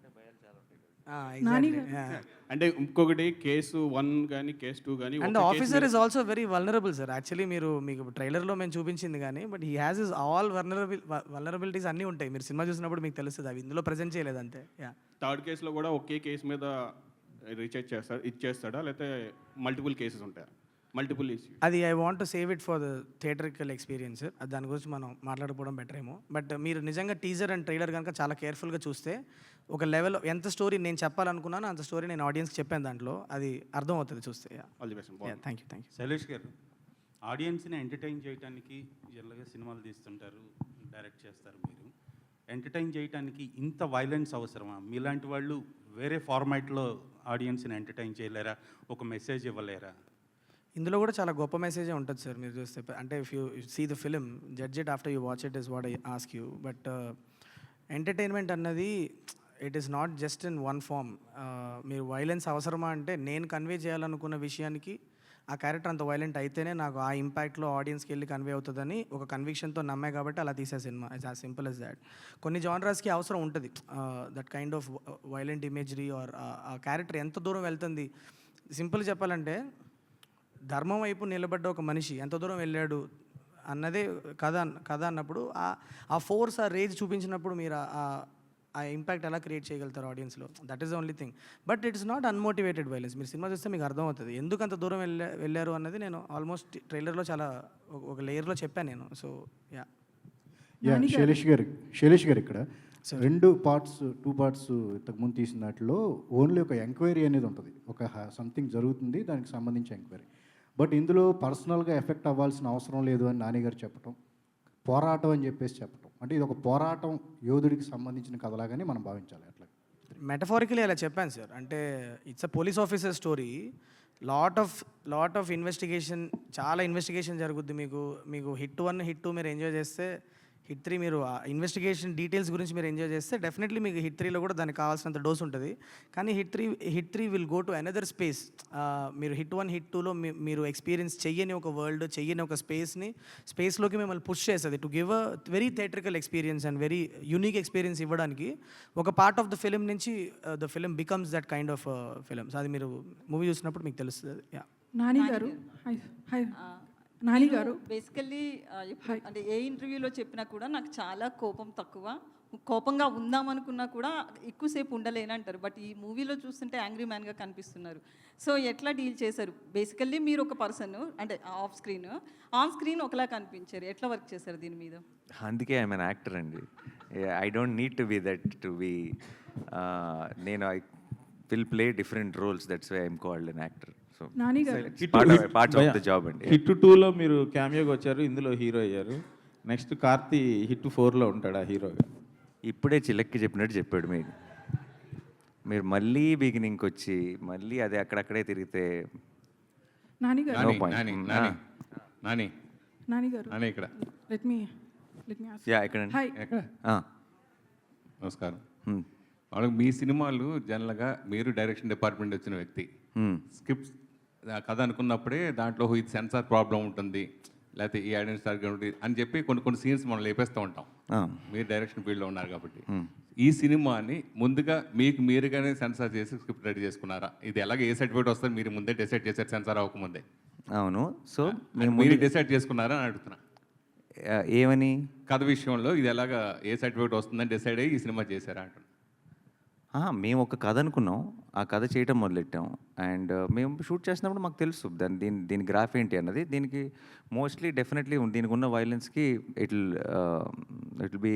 అంటే ఇంకొకటి కేసు 1 కానీ కేసు 2 కానీ, and officer is also very vulnerable sir. Actually మీకు ట్రైలర్లో మేము చూపించింది కానీ, but he has is all vulnerabilities అన్నీ ఉంటాయి. మీరు సినిమా చూసినప్పుడు మీకు తెలుస్తుంది, అవి ఇందులో ప్రజెంట్ చేయలేదు అంతే. థర్డ్ కేసులో కూడా ఒకే కేసు మీద రీఛార్జ్ ఇచ్చేస్తాడా, లేకపోతే మల్టిపుల్ కేసెస్ ఉంటాయా? మల్టిపుల్ ఇష్యూ అది I want to save it for the theatrical experience. దాని గురించి మనం మాట్లాడుకోవడం బెటర్ ఏమో. బట్ మీరు నిజంగా టీజర్ అండ్ ట్రైలర్ కనుక చాలా కేర్ఫుల్గా చూస్తే ఒక లెవెల్ ఎంత స్టోరీ నేను చెప్పాలనుకున్నానో అంత స్టోరీ నేను ఆడియన్స్కి చెప్పాను, దాంట్లో అది అర్థం అవుతుంది చూస్తే. Thank you. శైలేష్ గారు, ఆడియన్స్ని ఎంటర్టైన్ చేయడానికి జనరల్గా సినిమాలు తీస్తుంటారు, డైరెక్ట్ చేస్తారు. మీరు ఎంటర్టైన్ చేయడానికి ఇంత వైలెన్స్ అవసరమా? మీలాంటి వాళ్ళు వేరే ఫార్మాట్లో ఆడియన్స్ని ఎంటర్టైన్ చేయలేరా? ఒక మెసేజ్ ఇవ్వలేరా? ఇందులో కూడా చాలా గొప్ప మెసేజే ఉంటుంది సార్ మీరు చూస్తే. అంటే if you see the film, judge it after you watch it is what I ask you. But entertainment అన్నది it is not just in one form. మీరు వైలెన్స్ అవసరమా అంటే నేను కన్వే చేయాలనుకున్న విషయానికి ఆ క్యారెక్టర్ అంత వైలెంట్ అయితేనే నాకు ఆ ఇంపాక్ట్లో ఆడియన్స్కి వెళ్ళి కన్వే అవుతుందని ఒక కన్విక్షన్తో నమ్మే కాబట్టి అలా తీసే సినిమా. It's as simple as that. కొన్ని జానరాస్కి అవసరం ఉంటుంది that kind of violent imagery or ఆ క్యారెక్టర్ ఎంత దూరం వెళ్తుంది. సింపుల్ చెప్పాలంటే ధర్మం వైపు నిలబడ్డ ఒక మనిషి ఎంత దూరం వెళ్ళాడు అన్నదే కథ అన్నప్పుడు ఆ ఫోర్స్, ఆ రేజ్ చూపించినప్పుడు మీరు ఆ ఇంపాక్ట్ ఎలా క్రియేట్ చేయగలుగుతారు ఆడియన్స్లో. That is the only thing. But it's not unmotivated violence. మీరు సినిమా చూస్తే మీకు అర్థమవుతుంది ఎందుకు అంత దూరం వెళ్ళారు అన్నది. నేను ఆల్మోస్ట్ ట్రైలర్లో చాలా ఒక లేయర్లో చెప్పాను నేను. సో యా శైలేష్ గారు ఇక్కడ 2 పార్ట్స్ ఇంతకుముందు తీసిన దాంట్లో ఓన్లీ ఒక ఎంక్వైరీ అనేది ఉంటుంది. ఒక సంథింగ్ జరుగుతుంది, దానికి సంబంధించి ఎంక్వైరీ. బట్ ఇందులో పర్సనల్గా ఎఫెక్ట్ అవ్వాల్సిన అవసరం లేదు అని నాని గారు చెప్పటం, పోరాటం అని చెప్పేసి చెప్పటం, అంటే ఇది ఒక పోరాటం యోధుడికి సంబంధించిన కథలాగానే మనం భావించాలి. అట్లా మెటఫారికలీ అలా చెప్పాను సార్. అంటే it's a police officer story. Lot of investigation, చాలా ఇన్వెస్టిగేషన్ జరుగుద్ది. మీకు హిట్ 1 హిట్ 2 మీరు ఎంజాయ్ చేస్తే, హిట్ 3 మీరు ఇన్వెస్టిగేషన్ డీటెయిల్స్ గురించి మీరు ఎంజాయ్ చేస్తే డెఫినెట్లీ మీకు హిట్ 3లో కూడా దానికి కావాల్సినంత డోస్ ఉంటుంది. కానీ hit three will go to another space. మీరు హిట్ 1 హిట్ 2లో మీరు ఎక్స్పీరియన్స్ చెయ్యని ఒక వరల్డ్, చెయ్యని ఒక స్పేస్లోకి మిమ్మల్ని పుష్ చేస్తుంది to give a very theatrical experience and very unique experience ఇవ్వడానికి. ఒక పార్ట్ ఆఫ్ ద ఫిలిం నుంచి the film becomes that kind of film. So అది మీరు మూవీ చూసినప్పుడు మీకు తెలుస్తుంది. యా నాని గారు, హాయ్ నాని గారు. బేసికల్లీ అంటే ఏ ఇంటర్వ్యూలో చెప్పినా కూడా నాకు చాలా కోపంగా ఉందామనుకున్నా కూడా ఎక్కువసేపు ఉండలేనంటారు. బట్ ఈ మూవీలో చూస్తుంటే యాంగ్రీ మ్యాన్గా కనిపిస్తున్నారు. సో ఎట్లా డీల్ చేశారు? బేసికల్లీ మీరు ఒక పర్సన్, అంటే ఆన్ స్క్రీన్ ఒకలా కనిపించారు. ఎట్లా వర్క్ చేశారు దీని మీద? అందుకే ఐఎమ్ అన్ యాక్టర్ అండి. I don't need to be that to be. నేను I will play different roles. That's why I'm called an actor. So part of the job అండి. హిట్ 2లో మీరు క్యామియోగా వచ్చారు, ఇందులో హీరో అయ్యారు. నెక్స్ట్ కార్తీ హిట్ 4లో ఉంటాడా హీరోగా? ఇప్పుడే చిలక్కి చెప్పినట్టు చెప్పాడు. మీరు మళ్ళీ బిగినింగ్కి వచ్చి మళ్ళీ అదే అక్కడక్కడే తిరిగితే నాని గారు, ఇక్కడ లెట్ మీ ఆస్క్. యా ఇక్కడ హాయ్. నమస్కారం. వాళ్ళకి మీ సినిమాలు జనరల్గా మీరు డైరెక్షన్ డిపార్ట్మెంట్ వచ్చిన వ్యక్తి, స్క్రిప్ట్ కథ అనుకున్నప్పుడే దాంట్లో ఇది సెన్సార్ ప్రాబ్లం ఉంటుంది, లేకపోతే ఈ ఐడెంటిటీ ఉంటుంది అని చెప్పి కొన్ని సీన్స్ మనం లేపేస్తూ ఉంటాం. మీరు డైరెక్షన్ ఫీల్డ్లో ఉన్నారు కాబట్టి ఈ సినిమాని ముందుగా మీరుగానే సెన్సార్ చేసి స్క్రిప్ట్ రెడీ చేసుకున్నారా? ఇది ఎలాగ ఏ సర్టిఫికేట్ వస్తుంది మీరు ముందే డిసైడ్ చేశారు సెన్సార్ అవ్వకముందే? అవును. సో మీరు డిసైడ్ చేసుకున్నారా అని అడుగుతున్నా. ఏమని? కథ విషయంలో ఇది ఎలాగ ఏ సర్టిఫికేట్ వస్తుందని డిసైడ్ అయ్యి ఈ సినిమా చేశారా అంటున్నా. మేము ఒక కథ అనుకున్నాం, ఆ కథ చేయటం మొదలెట్టాం. అండ్ మేము షూట్ చేసినప్పుడు మాకు తెలుసు దీని గ్రాఫ్ ఏంటి అన్నది. దీనికి మోస్ట్లీ డెఫినెట్లీ దీనికి ఉన్న వైలెన్స్కి ఇట్ విల్ బి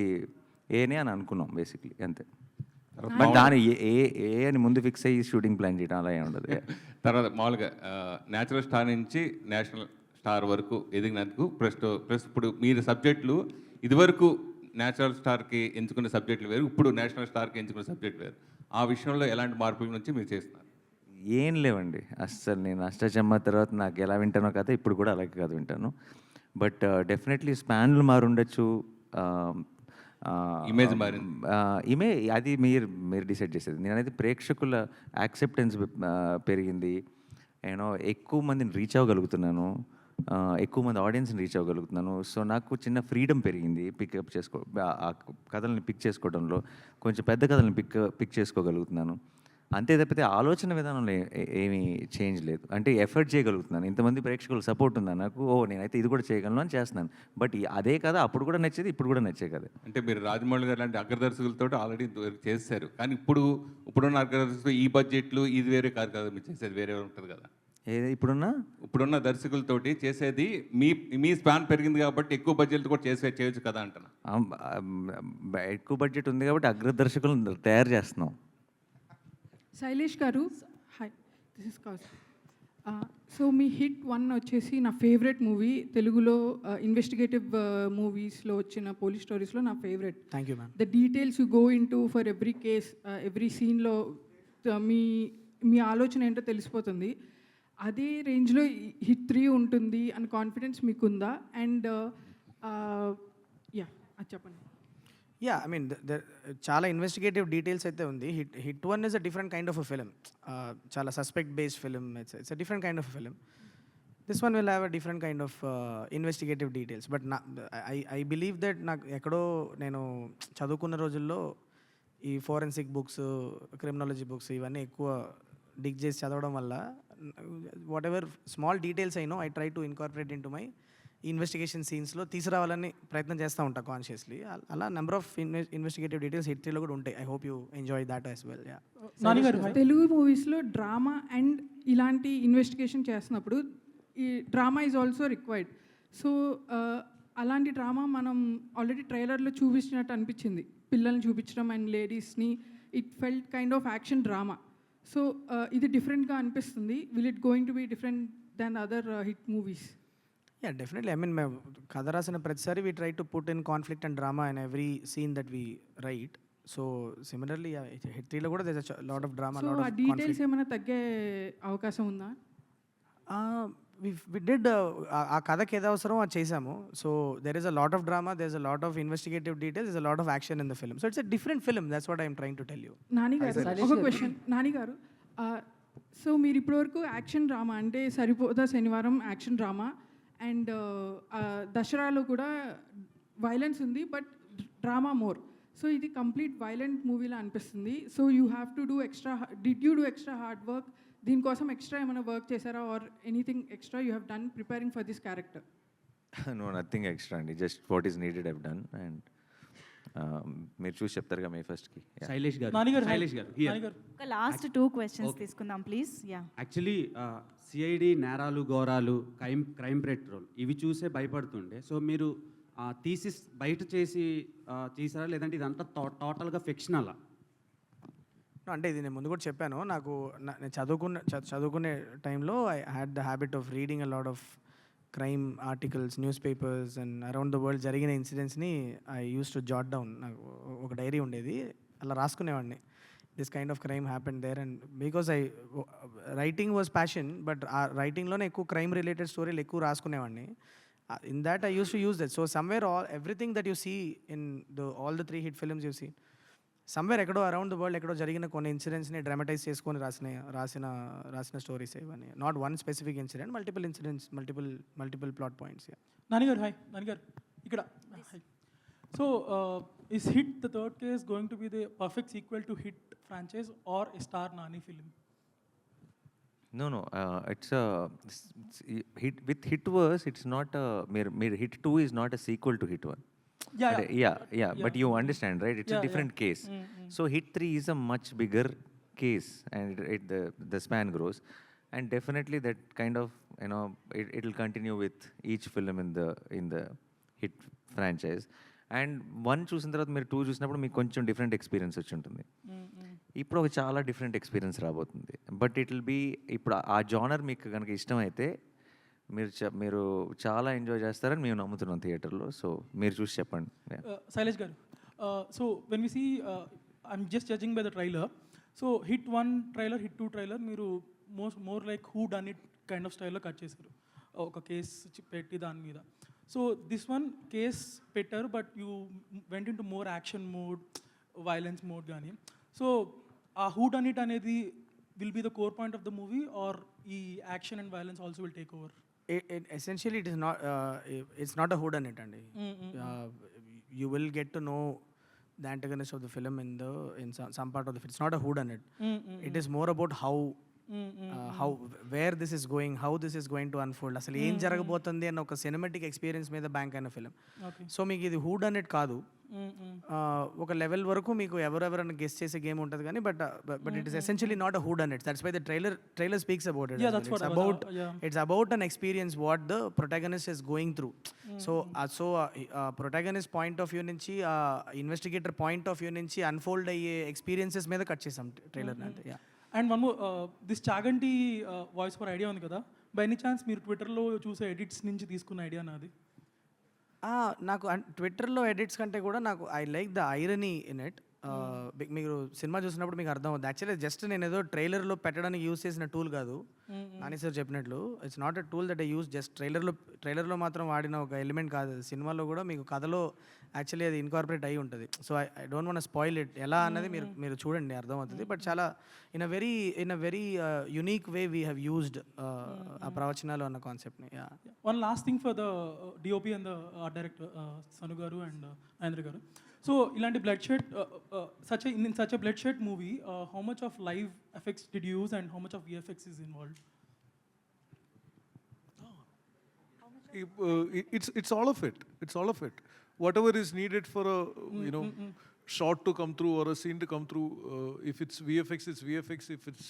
ఏనే అని అనుకున్నాం బేసిక్లీ, అంతే. బట్ దాని ఏ అని ముందు ఫిక్స్ అయ్యి షూటింగ్ ప్లాన్ చేయడం అలా ఏమి ఉండదు. తర్వాత మామూలుగా న్యాచురల్ స్టార్ నుంచి నేషనల్ స్టార్ వరకు ఎదిగినందుకు ప్లస్ ఇప్పుడు మీరు సబ్జెక్టులు ఇదివరకు నేచురల్ స్టార్కి ఎంచుకునే సబ్జెక్టులు వేరు, ఇప్పుడు నేషనల్ స్టార్కి ఎంచుకునే సబ్జెక్టులు వేరు. ఆ విషయంలో ఎలాంటి మార్పుల నుంచి మీరు చేస్తున్నారు? ఏం లేవండి అస్సలు. నేను అష్టచమ్మ తర్వాత నాకు ఎలా వింటానో కదా ఇప్పుడు కూడా అలాగే కాదు వింటాను. బట్ డెఫినెట్లీ స్పాన్లు మారుండొచ్చు, ఇమేజ్ మారింది. అది మీరు డిసైడ్ చేసేది. నేనైతే ప్రేక్షకుల యాక్సెప్టెన్స్ పెరిగింది. నేను ఎక్కువ మందిని రీచ్ అవ్వగలుగుతున్నాను, ఎక్కువ మంది ఆడియన్స్ని రీచ్ అవ్వగలుగుతున్నాను. సో నాకు చిన్న ఫ్రీడమ్ పెరిగింది ఆ కథల్ని పిక్ చేసుకోవడంలో. కొంచెం పెద్ద కథల్ని పిక్ చేసుకోగలుగుతున్నాను. అంతే తప్పితే ఆలోచన విధానంలో ఏమీ చేంజ్ లేదు. అంటే ఎఫర్ట్ చేయగలుగుతున్నాను. ఇంతమంది ప్రేక్షకులు సపోర్ట్ ఉందా నాకు, నేనైతే ఇది కూడా చేయగలను అని చేస్తున్నాను. బట్ అదే కదా అప్పుడు కూడా నచ్చేది, ఇప్పుడు కూడా నచ్చే కదా. అంటే మీరు రాజమౌళి గారు లాంటి అగ్రదర్శకులతో ఆల్రెడీ చేశారు, కానీ ఇప్పుడున్న అగ్రదర్శకులు ఈ బడ్జెట్లు ఇది వేరే కాదు కదా, మీరు చేసేది వేరే ఉంటుంది కదా. ఇప్పుడున్న దర్శకులతోటి చేసేది మీ స్పాన్ పెరిగింది కాబట్టి ఎక్కువ బడ్జెట్ కూడా చేయొచ్చు కదా అంటున్నా. ఎక్కువ బడ్జెట్ ఉంది కాబట్టి అగ్రదర్శకులను తయారు చేస్తున్నాం. శైలేష్ గారు, hi, this is cows. So me hit 1 వచ్చేసి నా ఫేవరెట్ మూవీ. తెలుగులో ఇన్వెస్టిగేటివ్ మూవీస్లో వచ్చిన పోలీస్ స్టోరీస్లో నా favourite. Thank you ma'am. The details you go in to for every case, every సీన్లో మీ ఆలోచన ఏంటో తెలిసిపోతుంది. అదే రేంజ్లో హిట్ 3 ఉంటుంది అని కాన్ఫిడెన్స్ మీకుందా? అండ్ అది చెప్పండి. యా, ఐ మీన్ చాలా ఇన్వెస్టిగేటివ్ డీటెయిల్స్ అయితే ఉంది. Hit 1 is a different kind of a film. చాలా suspect based film. It's a different kind of film. This one will have a different kind of investigative details. But I believe that నాకు ఎక్కడో నేను చదువుకున్న రోజుల్లో ఈ ఫోరెన్సిక్ బుక్స్, క్రిమినాలజీ బుక్స్ ఇవన్నీ ఎక్కువ డిగ్ చేసి చదవడం వల్ల వాట్ ఎవర్ స్మాల్ డీటెయిల్స్ అయినో I try to incorporate into my investigation సీన్స్లో తీసుకురావాలని ప్రయత్నం చేస్తూ ఉంటా కాన్షియస్లీ. అలా number of investigative details hit 3లో కూడా ఉంటాయి. I hope you enjoy that as well. Telugu మూవీస్లో డ్రామా అండ్ ఇలాంటి ఇన్వెస్టిగేషన్ చేస్తున్నప్పుడు ఈ drama is also required. So అలాంటి డ్రామా మనం ఆల్రెడీ ట్రైలర్లో చూపించినట్టు అనిపించింది, పిల్లల్ని చూపించడం అండ్ లేడీస్ని. It felt kind of action drama. So ఇది డిఫరెంట్గా అనిపిస్తుంది. Will it going to be different than other hit movies? Yeah, definitely. I mean మేము కథ రాసిన ప్రతిసారి we try to put in conflict and drama in every scene that we write. So similarly hit 3లో కూడా there is a lot of drama, so lot uh of details conflict. ఏమైనా తగ్గే అవకాశం ఉందా? వి డిడ్ ఆ కథకి ఏదో అవసరం అది చేసాము. So there is a lot of drama, there is a lot of investigative details, is a lot of action in the film. So it's a different film. That's what I'm trying to tell you. నానిగారు ఒక క్వశ్చన్. నానిగారు, సో మీరు ఇప్పటివరకు యాక్షన్ డ్రామా అంటే సరిపోదా శనివారం యాక్షన్ డ్రామా అండ్ దసరాలో కూడా వైలెన్స్ ఉంది బట్ డ్రామా మోర్. సో ఇది కంప్లీట్ వైలెంట్ మూవీలా అనిపిస్తుంది. So you have to do extra, did you do extra hard work? దీనికోసం ఎక్స్ట్రా ఏమైనా వర్క్ చేశారా or anything extra you have done preparing for this character? No, nothing extra అండి. Just what is needed I've done. And మీరు చూసి చెప్తారుగా May 1st. శైలేష్ గారు, శైలేష్ గారు ఒక లాస్ట్ 2 క్వశ్చన్స్ తీసుకుందాం ప్లీజ్. యా, యాక్చువల్లీ సిఐడి నేరాలు ఘోరాలు క్రైమ్ పెట్రోల్ ఇవి చూసే భయపడుతుండే. సో మీరు థీసిస్ బయట చేసి చేశారా, లేదంటే ఇదంతా టోటల్గా ఫిక్షనలా? అంటే ఇది నేను ముందు కూడా చెప్పాను. నేను చదువుకునే టైంలో I had the habit of reading a lot of crime articles, newspapers and around the world జరిగిన ఇన్సిడెంట్స్ని I use to jot down. నాకు ఒక డైరీ ఉండేది, అలా రాసుకునేవాడిని. This kind of crime happened there. And because writing was passion, but ఆ రైటింగ్లోనే ఎక్కువ క్రైమ్ రిలేటెడ్ స్టోరీలు ఎక్కువ రాసుకునేవాడిని. In that I use to use that. So somewhere everything that you see in all the 3 hit films you see, somewhere ఎక్కడో అరౌండ్ ద వరల్డ్ ఎక్కడో జరిగిన కొన్ని ఇన్సిడెంట్స్ని డ్రామటైజ్ చేసుకొని రాసిన స్టోరీస్ ఇవన్నీ. Not one specific incident, multiple incidents, multiple plot points. నానిగారు హాయ్. నానిగారు ఇక్కడ. So is hit the third case going to be the perfect sequel to hit franchise or a star Nani film? No, it's hit with Hitverse. It's not Hit 2 is not a sequel to Hit 1. Yeah. But you understand, right? It's a different case. So Hit 3 is a much bigger case, and the span grows, and definitely that kind of it will continue with each film in the Hit franchise. And 1 చూసిన తర్వాత మీరు 2 చూసినప్పుడు మీకు కొంచెం డిఫరెంట్ ఎక్స్పీరియన్స్ వచ్చి ఉంటుంది. ఇప్పుడు ఒక చాలా డిఫరెంట్ ఎక్స్పీరియన్స్ రాబోతుంది. బట్ ఇట్ విల్ బీ, ఇప్పుడు ఆ జానర్ మీకు కనుక ఇష్టమైతే మీరు చాలా ఎంజాయ్ చేస్తారని మేము నమ్ముతున్నాం థియేటర్లో. సో మీరు చూసి చెప్పండి. Shailesh garu, so when we see, I'm just judging by the trailer. So hit 1 trailer, hit 2 trailer మీరు more like who done it kind of స్టైల్లో కట్ చేశారు, ఒక కేస్ పెట్టి దాని మీద. సో దిస్ వన్ కేస్ పెట్టారు, but you went into more action mode, violence mode కానీ. So uh who done it అనేది will be the core point of the movie, or ఈ action and violence also will take over? Essentially it is not, it's not a whodunit andi. You will get to know the antagonist of the film in some part of the film. It's not a whodunit. It is more about how where this is going, how this is going to unfold, అసలు ఏం జరగబోతుంది అన్న ఒక సినిమాటిక్ ఎక్స్పీరియన్స్ మీద బ్యాంక్ అయిన ఫిలిం. సో మీకు ఇది హూ డన్ ఇట్ కాదు. ఒక లెవెల్ వరకు మీకు ఎవరెవరన్నా గెస్ చేసే గేమ్ ఉంటుంది కానీ but it is essentially not a who done it. That's why the trailer speaks about it. It's about an experience what the protagonist is going through. So protagonist point of view నుంచి, ఇన్వెస్టిగేటర్ పాయింట్ ఆఫ్ వ్యూ నుంచి అన్ఫోల్డ్ అయ్యే ఎక్స్పీరియన్సెస్ మీద కట్ చేసాం ట్రైలర్ అంటే. And one more, this Chaganti voice for idea ఉంది కదా, బై ఎనీ ఛాన్స్ మీరు ట్విట్టర్లో చూసే ఎడిట్స్ నుంచి తీసుకున్న ఐడియా నాది? నాకు ట్విట్టర్లో ఎడిట్స్ కంటే కూడా నాకు I like the irony in it. మీరు సినిమా చూసినప్పుడు మీకు అర్థం అవుతుంది. యాక్చువల్లీ జస్ట్ నేను ఏదో ట్రైలర్లో పెట్టడానికి యూస్ చేసిన టూల్ కాదు. నాని సార్ చెప్పినట్లు it's not a tool that I use just ట్రైలర్లో మాత్రం వాడిన ఒక ఎలిమెంట్ కాదు. సినిమాలో కూడా మీకు కథలో యాక్చువల్లీ అది ఇన్కార్పొరేట్ అయి ఉంటుంది. So I don't want spoil it ఎలా అన్నది మీరు చూడండి, అర్థమవుతుంది. బట్ చాలా in a very unique way we have used ఆ ప్రవచనాలు అన్న కాన్సెప్ట్ని. One last thing for the DOP and the art director, Sanu Garu and Ayendra Garu. So, ilanti bloodshed, in such a bloodshed movie, how much of live effects did you use and how much of VFX is involved? It's all of it. It's all of it. Whatever is needed for a shot to come through or a scene to come through. If it's VFX, it's VFX. If it's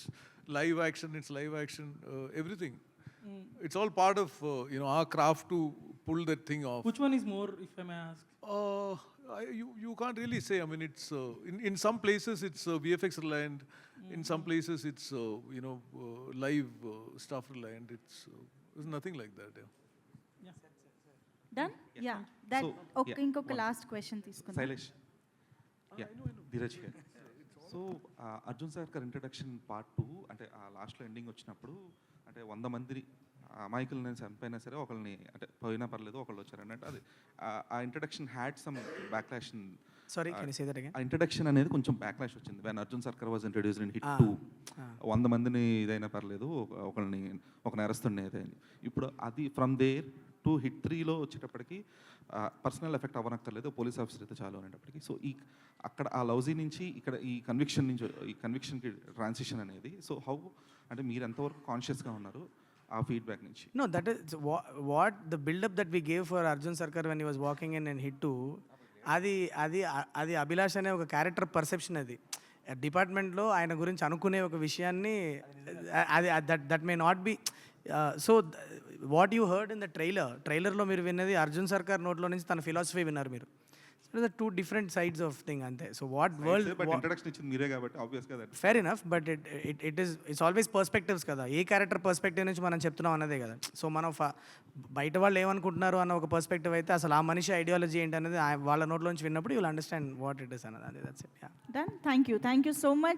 live action, it's live action. Everything. It's all part of our craft to pull that thing off. Which one is more, if I may ask? You can't really say. I mean, it's in some places it's VFX reliant. In some places it's live stuff reliant. There's nothing like that. Done yeah that ఇంకొక లాస్ట్ క్వశ్చన్ తీసుకుందాం. శైలేష్, ధీరజ్ గారు. సో అర్జున్ సర్కార్ ఇంట్రడక్షన్ పార్ట్ 2 అంటే ఆ లాస్ట్లో ఎండింగ్ వచ్చినప్పుడు అంటే 100 మంది అమాయకులు నేను చనిపోయినా సరే ఒకళ్ళని అంటే పోయినా పర్లేదు ఒకళ్ళు వచ్చారు అన్నట్టు అది ఆ introduction had some backlash. Sorry, can you say that again? ఆ ఇంట్రడక్షన్ అనేది కొంచెం బ్యాక్లాష్ వచ్చింది వెన్ అర్జున్ సర్కార్ వాజ్ ఇంట్రడ్యూస్డ్ ఇన్ హిట్ 2. 100 మందిని ఇదైనా పర్లేదు ఒకళ్ళని ఒక నేరస్తుడిని ఏదైనా. ఇప్పుడు అది ఫ్రమ్ దేర్ టు హిట్ 3లో వచ్చేటప్పటికి పర్సనల్ ఎఫెక్ట్ అవ్వనక్కర్లేదు, పోలీస్ ఆఫీసర్ అయితే చాలు అనేటప్పటికి. సో అక్కడ ఆ లౌజీ నుంచి ఇక్కడ ఈ కన్విక్షన్కి ట్రాన్సిషన్ అనేది. సో హౌ అంటే మీరు ఎంతవరకు కాన్షియస్గా ఉన్నారు ఆ ఫీడ్బ్యాక్ నుంచి? No, that is what the build-up that we gave for Arjun Sarkar when he was walking in and Hit 2, అది అభిలాష్ అనే ఒక క్యారెక్టర్ పర్సెప్షన్. అది డిపార్ట్మెంట్లో ఆయన గురించి అనుకునే ఒక విషయాన్ని అది that may not be. So what you heard in the ట్రైలర్లో మీరు విన్నది అర్జున్ సర్కార్ నోట్లో నుంచి తన ఫిలాసఫీ విన్నారు మీరు. The two different sides of thing అంతే. సో వాట్ వరల్డ్ ఇంట్రడక్షన్ ఇచ్చింది మీరే కాబట్టి ఆబ్వియస్గా that fair enough, but it's always perspectives కదా. ఏ క్యారెక్టర్ పర్స్పెక్టివ్ నుంచి మనం చెప్తున్నాం అన్నదే కదా. సో మనం బయట వాళ్ళు ఏమనుకుంటున్నారు అన్న ఒక పర్స్పెక్టివ్ అయితే అసలు ఆ మనిషి ఐడియాలజీ ఏంటి అనేది వాళ్ళ నోట్లో నుంచి విన్నప్పుడు you will understand what it is అన్నది. అదే that's it. Done. Thank you so much